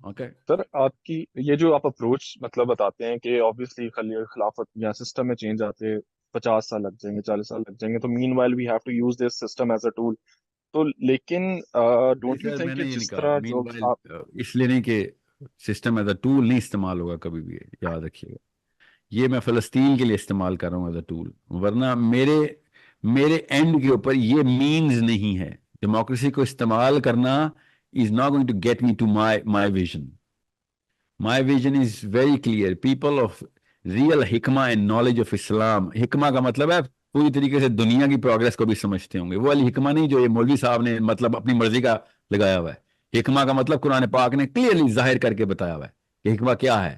اوکے سر آپ کی یہ جو آپ اپروچ مطلب بتاتے ہیں کہ آبویسلی خلافت یا سسٹم میں چینج آتے 50 سال لگ جائیں گے, 40 سال لگ جائیں گے, تو meanwhile we have to use this system as a tool. تو لیکن ڈونٹ یو سر, میں تھنک نے کہ یہ نہیں جس کہا طرح مین جو وائل, آپ اس لیے نہیں کہ سسٹم ایز اے ٹول نہیں استعمال ہوگا کبھی بھی, یاد رکھیے گا. یہ میں فلسطین کے لیے استعمال کر رہا ہوں ایز اے ٹول، ورنہ میرے اینڈ کے اوپر یہ مینز نہیں ہے. ڈیموکریسی کو استعمال کرنا is not going to get me to my vision. My vision is very clear. People of real حکمہ اینڈ نالج آف اسلام. حکمہ کا مطلب ہے پوری طریقے سے دنیا کی پروگرس کو بھی سمجھتے ہوں گے. وہ علی حکمہ نہیں جو یہ مولوی صاحب نے مطلب اپنی مرضی کا لگایا ہوا ہے. حکمہ کا مطلب قرآن پاک نے کلیئرلی ظاہر کر کے بتایا ہوا ہے کہ حکمہ کیا ہے.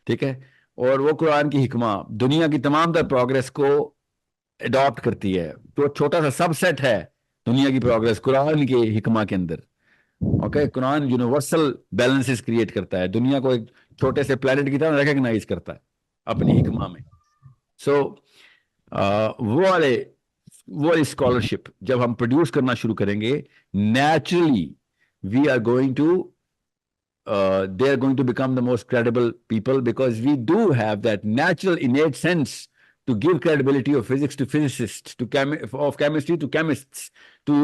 ٹھیک ہے. اور وہ قرآن کی حکمہ دنیا کی تمام تر پروگرس کو اڈاپٹ کرتی ہے. تو چھوٹا سا سب سیٹ ہے دنیا کی پروگرس قرآن کے حکمہ کے اندر. اوکے. قرآن یونیورسل بیلنسز کریٹ کرتا ہے، دنیا کو ایک چھوٹے سے پلانٹ کی طرح ریکگنائز کرتا ہے اپنی حکمہ میں. سو وہ والی اسکالرشپ جب ہم پروڈیوس کرنا شروع کریں گے، naturally we are going to they are going to become the most credible people, because we do have that natural innate sense to give credibility of physics to physicists, of chemistry to chemists, to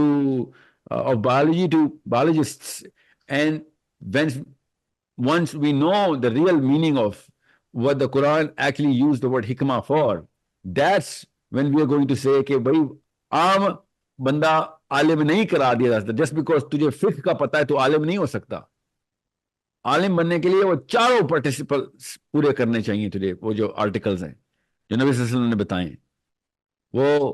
of biology to biologists. And once we know the real meaning of what the Quran actually used the word hikmah for, that's when we are going to say کہ بھائی عام بندہ عالم نہیں قرار دیا جا سکتا. just because تجھے فقہ کا پتہ ہے تو عالم نہیں ہو سکتا. عالم بننے کے لیے وہ چاروں پارٹیسپلس پورے کرنے چاہیے تجھے. وہ جو آرٹیکلز ہیں جو نبی صلی اللہ علیہ وسلم نے بتائے، وہ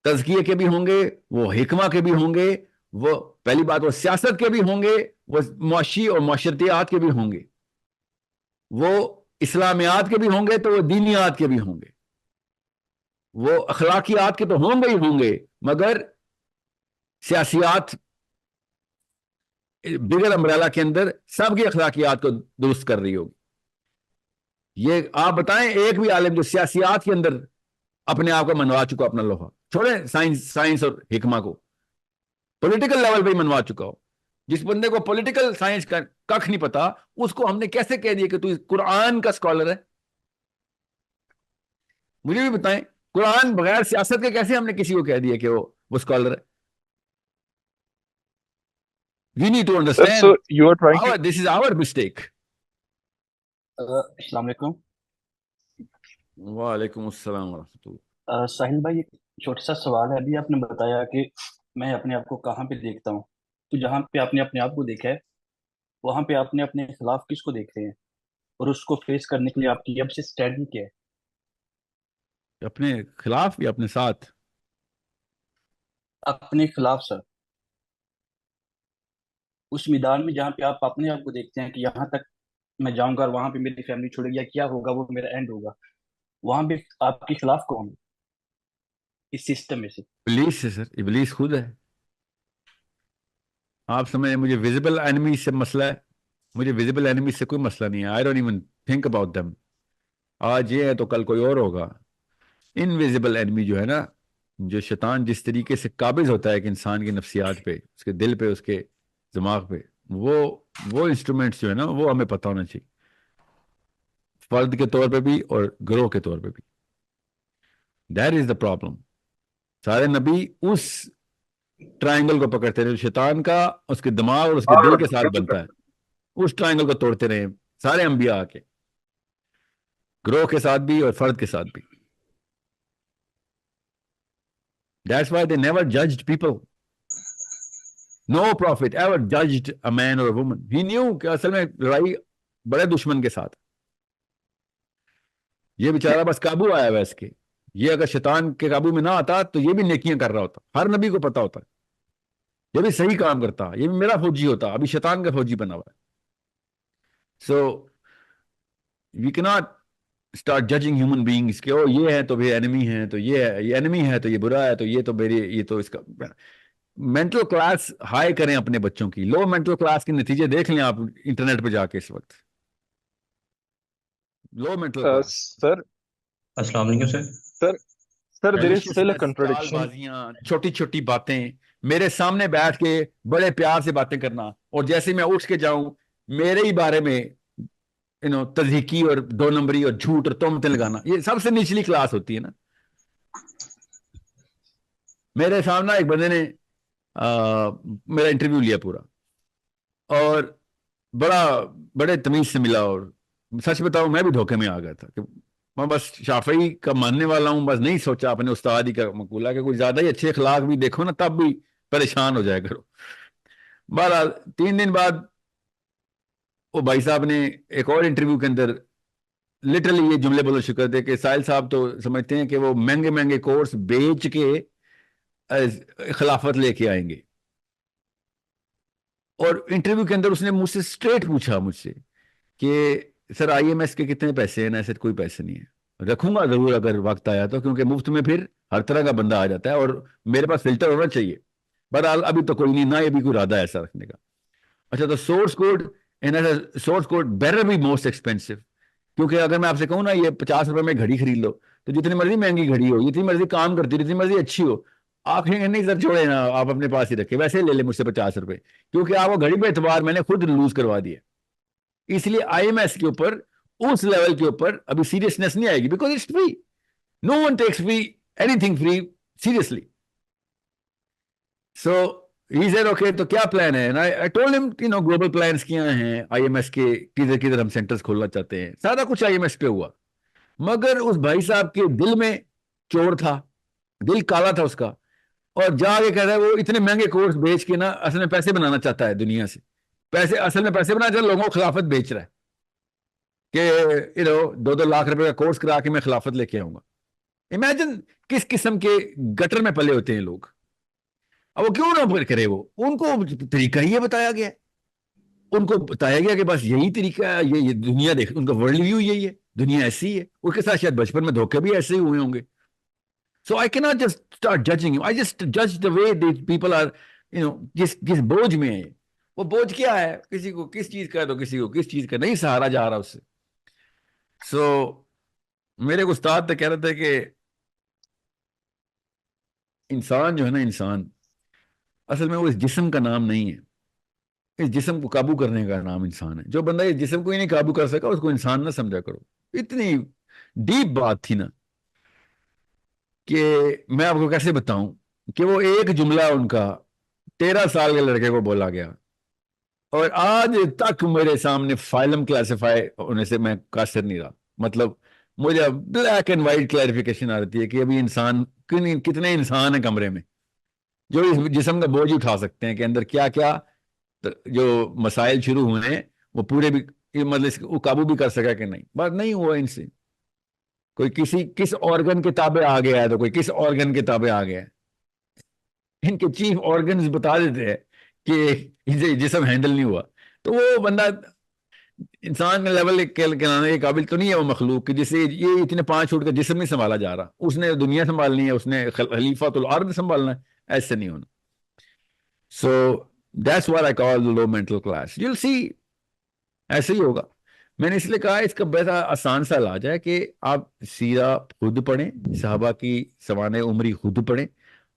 تزکیے کے بھی ہوں گے، وہ حکمہ کے بھی ہوں گے، وہ پہلی بات وہ سیاست کے بھی ہوں گے، وہ معاشی اور معاشرتیات کے بھی ہوں گے، وہ اسلامیات کے بھی ہوں گے، تو وہ دینیات کے بھی ہوں گے، وہ اخلاقیات کے تو ہوں گے ہی ہوں گے، مگر سیاسیات بگر امبریلا کے اندر سب کی اخلاقیات کو درست کر رہی ہوگی. یہ آپ بتائیں ایک بھی عالم جو سیاسیات کے اندر اپنے آپ کو منوا چکا، اپنا لوہا چھوڑیں سائنس اور حکمہ کو، پولیٹیکل لیول پہ ہی منوا چکا ہو. جس بندے کو پولیٹیکل سائنس کا کخ نہیں پتا، اس کو ہم نے کیسے کہہ دیا کہ تو قرآن کا اسکالر ہے؟ مجھے بھی بتائیں، قرآن بغیر سیاست کے کیسے ہم نے کسی کو کہہ دیا کہ وہ اسکالر ہے؟ We need to Sir, understand so you are trying to this is our mistake. السلام علیکم. وعلیکم السلام ورحمۃ اللہ. ساحل بھائی، ایک چھوٹا سا سوال ہے. ابھی آپ نے بتایا کہ میں اپنے آپ کو کہاں پہ دیکھتا ہوں، تو جہاں پہ آپ نے اپنے آپ کو دیکھا ہے وہاں پہ آپ نے اپنے خلاف کس کو دیکھ رہے ہیں، اور اس کو فیس کرنے کے لیے آپ کی اب سے اسٹریٹجی کیا ہے؟ اپنے خلاف یا اپنے ساتھ؟ اپنے خلاف سر. اس میدان میں جہاں پہ آپ اپنے آپ کو دیکھتے ہیں کہ یہاں تک میں جاؤں گا اور وہاں پہ میری فیملی چھوڑے گی یا کیا ہوگا، وہ میرا اینڈ ہوگا، وہاں پہ آپ کے خلاف کون ہے اس سسٹم میں سے؟ ابلیس ہے سر، ابلیس خود ہے. آپ سمجھیں مجھے ویزیبل اینمی سے مسئلہ ہے؟ مجھے ویزیبل اینمی سے کوئی مسئلہ نہیں ہے. I don't even think about them. آج یہ ہے تو کل کوئی اور ہوگا. انویزیبل اینمی جو ہے نا، جو شیطان جس طریقے سے قابض ہوتا ہے کہ انسان کی نفسیات پہ، اس کے دل پہ، اس کے دماغ پہ، وہ انسٹرومنٹس جو ہے نا وہ ہمیں پتہ ہونا چاہیے، فرد کے طور پہ بھی اور گروہ کے طور پہ بھی. That is the problem. سارے نبی اس ٹرائنگل کو پکڑتے رہے، شیطان کا اس کے دماغ اور اس کے دل کے ساتھ بنتا ہے، اس ٹرائنگل کو توڑتے رہے سارے انبیاء کے، گروہ کے ساتھ بھی اور فرد کے ساتھ بھی. That's why they never judged people. No prophet ever judged a man or a woman. He knew کہ اصل میں لڑائی بڑے دشمن کے ساتھ. یہ بیچارہ بس قابو آیا ہوا اس کے. یہ اگر شیطان کے قابو میں نہ آتا تو یہ بھی نیکیاں کر رہا ہوتا. ہر نبی کو پتا ہوتا ہے، یہ بھی صحیح کام کرتا، یہ بھی میرا فوجی ہوتا. ابھی شیطان کا فوجی بنا ہوا ہے. So we cannot start judging human beings کہ او یہ ہے تو بھی enemy ہے، تو یہ ہے، یہ enemy ہے تو یہ برا ہے، تو یہ تو میری، یہ تو اس کا. مینٹل کلاس ہائی کریں اپنے بچوں کی. لو مینٹل کلاس کے نتیجے دیکھ لیں آپ انٹرنیٹ پہ جا کے. اس وقت لو مینٹل کلاس. sir, السلام علیکم سر. sir, there is still a چال contradiction. بازیاں، چھوٹی چھوٹی باتیں، میرے سامنے بیٹھ کے بڑے پیار سے باتیں کرنا، اور جیسے میں اٹھ کے جاؤں میرے ہی بارے میں تضحیکی اور دو نمبری اور جھوٹ اور تہمتیں لگانا، یہ سب سے نچلی کلاس ہوتی ہے نا. میرے سامنے ایک بندے نے میرا انٹرویو لیا پورا، اور بڑے تمیز سے ملا، اور سچ بتاؤں میں بھی دھوکے میں آ گیا تھا کہ میں بس شافعی کا ماننے والا ہوں، بس نہیں سوچا اپنے استاد ہی کا مقولہ کہ کوئی زیادہ ہی اچھے اخلاق بھی دیکھو نا تب بھی پریشان ہو جایا کرو۔ بہرحال 3 دن بعد وہ بھائی صاحب نے ایک اور انٹرویو کے اندر لٹرلی یہ جملے بولے شکر تھے کہ ساحل صاحب تو سمجھتے ہیں کہ وہ مہنگے مہنگے کورس بیچ کے خلافت لے کے آئیں گے۔ اور انٹرویو کے اندر اس نے مجھ سے اسٹریٹ پوچھا مجھ سے کہ سر IMS کے کتنے پیسے ہیں؟ ایسے کوئی پیسے نہیں ہے، رکھوں گا ضرور اگر وقت آیا تو، کیونکہ مفت میں پھر ہر طرح کا بندہ آ جاتا ہے اور میرے پاس فلٹر ہونا چاہیے۔ بہرحال ابھی تو کوئی نہیں، نہ یہ بھی کوئی ارادہ ایسا رکھنے کا۔ اچھا تو source code better be most expensive, کیونکہ اگر میں آپ سے کہوں نا یہ 50 روپے میں گھڑی خرید لو، تو جتنی مرضی مہنگی گھڑی ہو، جتنی مرضی کام کرتی ہو، جتنی مرضی اچھی ہو، آپ کہیں گے نہیں سر چھوڑے نا، آپ اپنے پاس ہی رکھے، ویسے ہی لے لیں مجھ سے 50 روپے، کیونکہ آپ کو گھڑی پہ اعتبار میں نے خود لوز کروا دیا۔ اس لیے IMS کے اوپر اس لیول کے اوپر ابھی سیریسنس نہیں آئے گی، because it's free, no one takes free anything free seriously. So he said okay تو کیا پلان ہے؟ I told him global plans کیا ہیں IMS کے، کدھر کدھر ہم سینٹرز کھولنا چاہتے ہیں، سارا کچھ IMS پہ ہوا۔ مگر اس بھائی صاحب کے دل میں چور تھا، دل کالا تھا اس کا، اور جا کے کہہ رہا ہے وہ اتنے مہنگے کورس بیچ کے نا اصل میں پیسے بنانا چاہتا ہے دنیا سے، اصل میں پیسے بنانا چاہتا ہے، لوگوں کو خلافت بیچ رہا ہے کہ 2 لاکھ روپے کا کورس کرا کے میں خلافت لے کے آؤں گا۔ امیجن کس قسم کے گٹر میں پلے ہوتے ہیں لوگ۔ اب وہ کیوں نہ کرے، وہ ان کو طریقہ ہی بتایا گیا ہے، ان کو بتایا گیا کہ بس یہی طریقہ ہے، یہ دنیا دیکھ، ان کا ورلڈ ویو یہی ہے، دنیا ایسی ہے۔ اس کے ساتھ شاید بچپن میں دھوکے بھی ایسے ہی ہوئے ہوں گے۔ So I cannot just start judging him. I just judge the way these people are, جس بوجھ میں ہے۔ وہ بوجھ کیا ہے؟ کسی کو کس چیز کا ہے تو کسی کو کس چیز کا، نہیں سہارا جا رہا اس سے۔ سو میرے ایک استاد تو کہہ رہے تھے کہ انسان جو ہے نا، انسان اصل میں وہ اس جسم کا نام نہیں ہے، اس جسم کو قابو کرنے کا نام انسان ہے۔ جو بندہ اس جسم کو ہی نہیں قابو کر سکا اس کو انسان نہ سمجھا کرو۔ اتنی ڈیپ بات تھی نا کہ میں آپ کو کیسے بتاؤں کہ وہ ایک جملہ ان کا 13 سال کے لڑکے کو بولا گیا، اور آج تک میرے سامنے فائلم کلاسیفائی ہونے سے میں قاصر نہیں رہا۔ مطلب مجھے بلیک اینڈ وائٹ کلیریفیکیشن آ رہی ہے کہ ابھی انسان کتنے انسان ہیں کمرے میں جو اس جسم کا بوجھ اٹھا سکتے ہیں، کہ اندر کیا کیا جو مسائل شروع ہوئے ہیں وہ پورے بھی مطلب وہ قابو بھی کر سکا کہ نہیں۔ بات نہیں ہوا ان سے، کوئی کس آرگن کے تابع آ گیا ہے تو کوئی کس آرگن کے تابع آ گیا ہے۔ ان کے چیف آرگنز بتا دیتے ہیں کہ جسم ہینڈل نہیں ہوا، تو وہ بندہ انسان کے لیول کہلانے کے قابل تو نہیں ہے وہ مخلوق کہ جسے یہ اتنے 5 فٹ کا جسم نہیں سنبھالا جا رہا، اس نے دنیا سنبھالنی ہے، اس نے خلیفۃ الارض سنبھالنا ہے، ایسے نہیں ہونا۔ So that's what I call the low mental class. You'll see ایسے ہی ہوگا۔ میں نے اس لیے کہا اس کا بڑا آسان سا علاج ہے کہ آپ سیرہ خود پڑھیں، صحابہ کی سوانح عمری خود پڑھیں،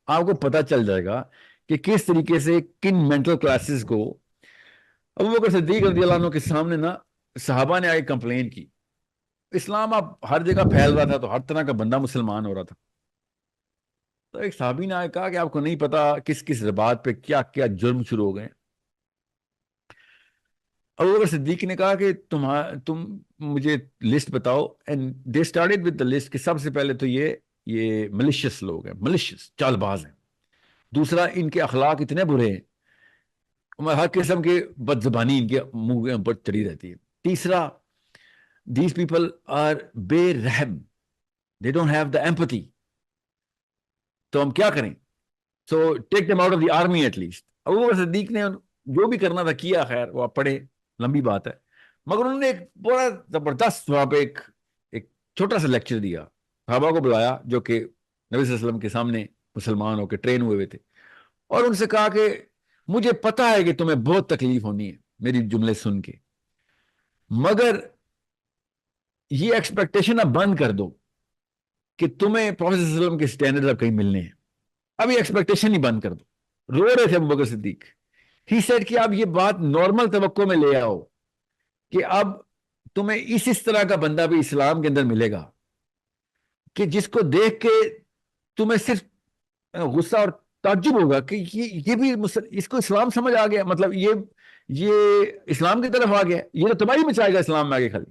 آپ کو پتہ چل جائے گا کہ کس طریقے سے کن مینٹل کلاسز کو ابو بکر صدیق رضی اللہ عنہ کے سامنے نا صحابہ نے آگے کمپلین کی۔ اسلام اب ہر جگہ پھیل رہا تھا تو ہر طرح کا بندہ مسلمان ہو رہا تھا، تو ایک صحابی نے آگے کہا کہ آپ کو نہیں پتا کس کس بات پہ کیا کیا جرم شروع ہو گئے۔ ابو بکر صدیق نے کہا کہ تم مجھے لسٹ بتاؤ، and they started with the list کہ سب سے پہلے تو یہ ملیشیس لوگ ہیں، ملیشیس چال باز ہیں۔ دوسرا ان کے اخلاق اتنے برے ہیں، ہر قسم کے بد زبانی ان کے منہ کے اوپر چڑھی رہتی ہے۔ تیسرا دیز پیپل آر بے رحم، they don't have the empathy, تو ہم کیا کریں؟ So take them out of the army at least. Abu Bakr Siddique نے جو بھی کرنا تھا کیا، خیر وہ آپ پڑھے، لمبی بات ہے، مگر انہوں نے ایک بڑا زبردست وہاں پہ ایک چھوٹا سا لیکچر دیا، صحابہ کو بلایا جو کہ نبی صلی اللہ علیہ وسلم کے سامنے مسلمان ہو کے ٹرین ہوئے تھے، اور ان سے کہا کہ مجھے پتا ہے کہ تمہیں بہت تکلیف ہونی ہے میری جملے سن کے، مگر یہ ایکسپیکٹیشن اب بند کر دو کہ تمہیں پروفیسر صلی اللہ علیہ وسلم کے سٹینڈرڈ اب کہیں ملنے ہیں، اب یہ ایکسپیکٹیشن ہی بند کر دو۔ رو رہے تھے ابو بکر صدیق۔ ہی سیڈ کہ اب یہ بات نارمل توقع میں لے آؤ کہ اب تمہیں اس طرح کا بندہ بھی اسلام کے اندر ملے گا کہ جس کو دیکھ کے تمہیں صرف غصہ اور تعجب ہوگا کہ یہ بھی اس کو اسلام سمجھ آ گیا، مطلب یہ اسلام کی طرف آ گیا، یہ تو تباہی مچائے گا اسلام میں آگے خالی۔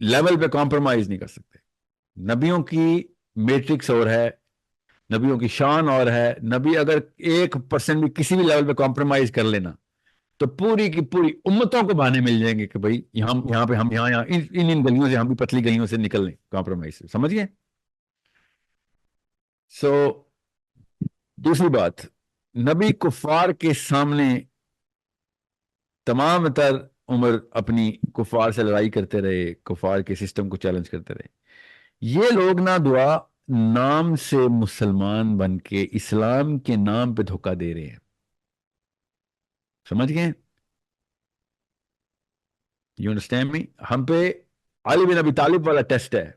لیول پہ کمپرومائز نہیں کر سکتے. نبیوں کی میٹرکس اور ہے, نبیوں کی شان اور ہے. نبی اگر 1% بھی کسی بھی لیول پہ کمپرومائز کر لینا تو پوری کی پوری امتوں کو بہانے مل جائیں گے کہ بھائی یہاں پہ ہم یہاں ان گلیوں سے, ہم بھی پتلی گلیوں سے نکل لیں کمپرومائز سے. سمجھ گئے؟ سو دوسری بات, نبی کفار کے سامنے تمام تر عمر اپنی کفار سے لڑائی کرتے رہے, کفار کے سسٹم کو چیلنج کرتے رہے. یہ لوگ نہ دعا نام سے مسلمان بن کے اسلام کے نام پہ دھوکہ دے رہے ہیں. سمجھ گئے؟ You understand me? ہم پہ علی بن ابی طالب والا ٹیسٹ ہے.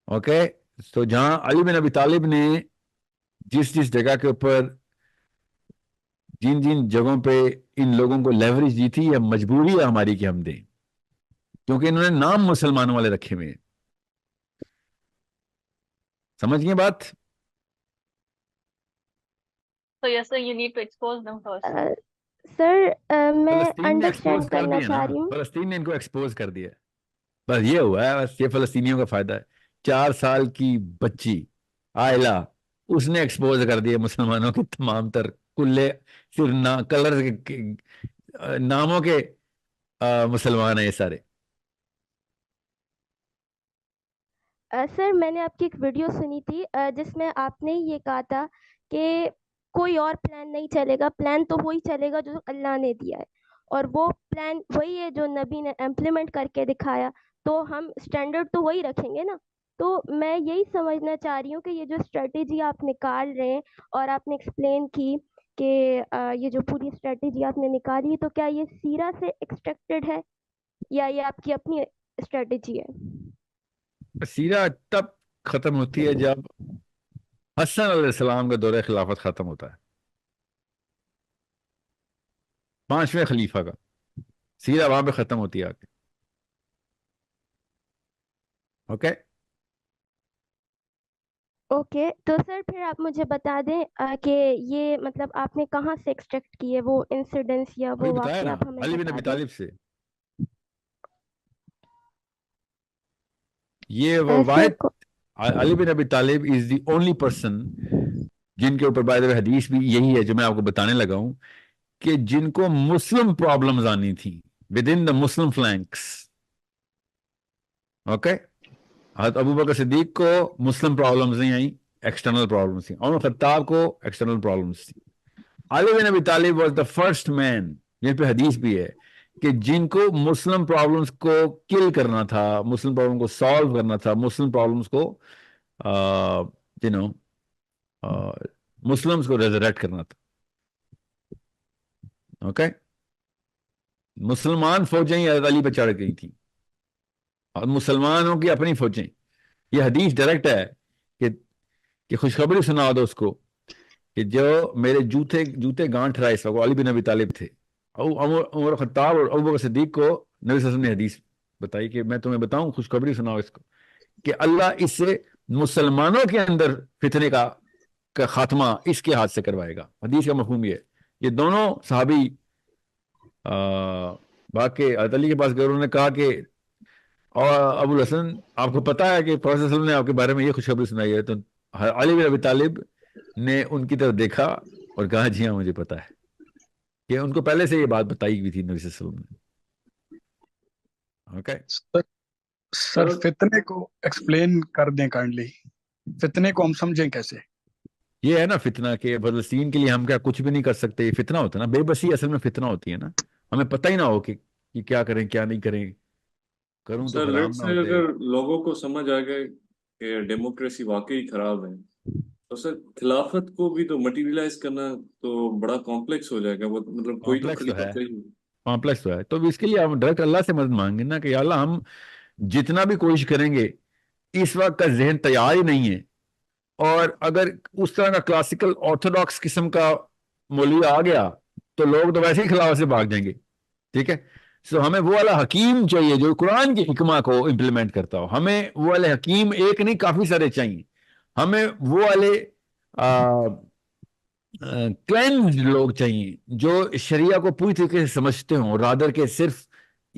اوکے, تو جہاں علی بن ابی طالب نے جس جگہ کے اوپر جن جگہوں پہ ان لوگوں کو لیوریج دی تھی, یہ مجبوری ہے ہماری کہ ہم دیں, کیونکہ انہوں نے نام مسلمانوں والے رکھے ہوئے ہیں. سمجھ گئے بات؟ So yes, sir, you need to expose them first. سر میں فلسطین نے ایکسپوز انڈرسٹینڈ کر کرنا دیا نا, چاہ رہی ہوں. فلسطین نے ان کو ایکسپوز کر دیا. بس یہ ہوا ہے, بس یہ فلسطینیوں کا فائدہ ہے. 4 سال کی بچی آئلہ, اس نے ایکسپوز کر دیا مسلمانوں کے تمام تر کلے صرف کلر ناموں کے مسلمان ہیں یہ سارے. سر میں نے آپ کی ایک ویڈیو سنی تھی جس میں آپ نے یہ کہا تھا کہ کوئی اور پلان نہیں چلے گا, پلان تو وہی چلے گا جو اللہ نے دیا ہے, اور وہ پلان وہی ہے جو نبی نے امپلیمنٹ کر کے دکھایا, تو ہم اسٹینڈرڈ تو وہی رکھیں گے نا. تو میں یہی سمجھنا چاہ رہی ہوں کہ یہ جو اسٹریٹجی آپ نکال رہے ہیں اور آپ نے ایکسپلین کی کہ یہ جو پوری اسٹریٹجی آپ نے نکالی ہے, تو کیا یہ سیرہ سے ایکسٹریکٹڈ ہے یا یہ آپ کی اپنی اسٹریٹجی ہے؟ سیرہ تب ختم ہوتی ہے جب حسن علیہ السلام کا دور خلافت ختم ہوتا ہے, 5ویں خلیفہ کا سیرہ وہاں پہ ختم ہوتی ہے آ کے. اوکے اوکے, تو سر پھر آپ مجھے بتا دیں کہ یہ مطلب آپ نے کہاں سے ایکسٹریکٹ کی ہے وہ انسیڈنس یا وہی وہ بتایا واقعہ, نا, آپ ہمیں علی بن بتا ابی دیں. طالب سے. یہ وہ سر واحد, علی بن ابی طالب از دی اونلی پرسن جن کے اوپر بائی دی وے حدیث بھی یہی ہے جو میں آپ کو بتانے لگا ہوں, کہ جن کو مسلم پرابلمز آنی تھی with in the Muslim فلینکس. Okay, حضرت ابو بکر صدیق کو مسلم پرابلمز نہیں آئیں, ایکسٹرنل پرابلمز تھیں. عمر خطاب کو ایکسٹرنل پرابلمز تھیں. علی بن ابی طالب واز دا فرسٹ مین, جن پہ حدیث بھی ہے, کہ جن کو مسلم پرابلمز کو کل کرنا تھا, مسلم پرابلم کو سالو کرنا تھا, مسلم پرابلمز کو مسلمز کو ریزریکٹ کرنا تھا. اوکے, مسلمان فوجیں حضرت علی پہ چڑھ گئی تھیں اور مسلمانوں کی اپنی فوجیں. یہ حدیث ڈائریکٹ ہے کہ خوشخبری سنا دو اس کو کہ جو میرے جوتے گانٹھ رہا ہے اس وقت, علی بن ابی طالب تھے. عمر خطاب اور ابو بکر صدیق کو نبی صلی اللہ علیہ وسلم نے حدیث بتائی کہ میں تمہیں بتاؤں, خوشخبری سناؤ اس کو کہ اللہ اس سے مسلمانوں کے اندر فتنے کا خاتمہ اس کے ہاتھ سے کروائے گا. حدیث کا مفہوم یہ ہے. یہ دونوں صحابی باقی حضرت علی کے پاس گئے, انہوں نے کہا کہ اور ابو الحسن آپ کو پتا ہے کہ پروفیسر صلی اللہ علیہ وسلم نے آپ کے بارے میں یہ خوشخبری سنائی ہے. تو علی بن ابی طالب نے ان کی طرف دیکھا اور کہا جی ہاں مجھے پتا ہے, کہ ان کو پہلے سے یہ بات بتائی ہوئی تھی نبی صلی اللہ علیہ وسلم نے. اوکے سر فتنے کو ایکسپلین کر دیں کائنڈلی, فتنے کو ہم سمجھیں کیسے؟ یہ ہے نا فتنہ, کہ فلسطین کے لیے ہم کیا کچھ بھی نہیں کر سکتے, یہ فتنہ ہوتا ہے نا, بے بسی اصل میں فتنہ ہوتی ہے نا. ہمیں پتہ ہی نہ ہو کہ کیا کریں کیا نہیں کریں, کروں تو سر حرام لیٹ نہ سے ہوتے. اگر لوگوں کو سمجھ آ گئے کہ ڈیموکریسی واقعی خراب ہے, تو سر خلافت کو بھی تو مٹیریلائز کرنا تو بڑا کمپلیکس ہو جائے گا. وہ مطلب کوئی تو کمپلیکس تو خلیفہ ہے, چاہیے. کمپلیکس تو ہے. تو اس کے لیے ہم ڈائریکٹ اللہ سے مدد مانگیں نا کہ یا اللہ ہم جتنا بھی کوشش کریں گے, اس وقت کا ذہن تیار ہی نہیں ہے, اور اگر اس طرح کا کلاسیکل آرتھوڈاکس قسم کا مولوی آ گیا تو لوگ تو ویسے ہی خلافت سے بھاگ جائیں گے. ٹھیک ہے, سو ہمیں وہ والا حکیم چاہیے جو قرآن کی حکمہ کو امپلیمنٹ کرتا ہو. ہمیں وہ والے حکیم ایک نہیں کافی سارے چاہیے. ہمیں وہ والے کلینزڈ لوگ چاہیے جو شریعہ کو پوری طریقے سے سمجھتے ہوں, رادر کے صرف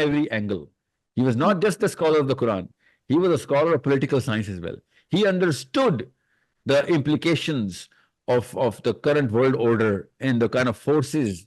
every angle. He was not just a scholar of the Quran. He was a scholar of political science as well. He understood the implications of the current world order and the kind of forces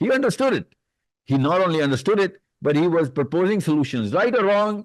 He understood it. He not only understood it, but he was proposing solutions, right or wrong.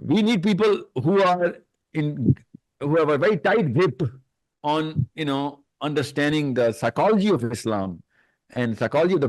we need people who have a very tight grip on understanding the psychology of Islam and psychology of the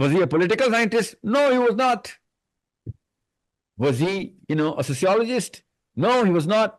was he a political scientist? No, he was not. Was he, a sociologist? No, he was not.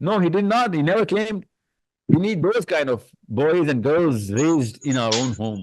No, he did not. He never claimed. We need those kind of boys and girls raised in our own home.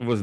was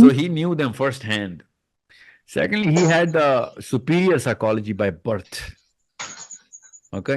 So he knew them first hand. Secondly, he had the superior psychology by birth. Okay,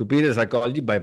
Superior psychology by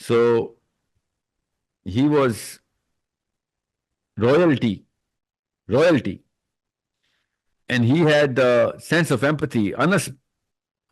So he was royalty, and he had the sense of empathy.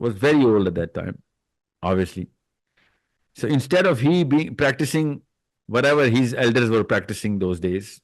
was very old at that time, obviously. So instead of he being practicing whatever his elders were practicing those days,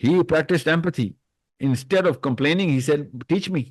he practiced empathy. Instead of complaining, he said, teach me,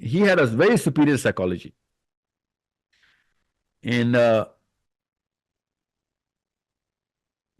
he had a very superior psychology. And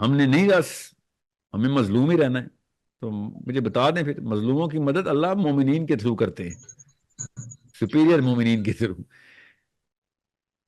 ہم نے نہیں بس ہمیں مظلوم ہی رہنا ہے. تو مجھے بتا دیں پھر مظلوموں کی مدد اللہ مومنین کے تھرو کرتے ہیں, سپیریئر مومنین کے تھرو.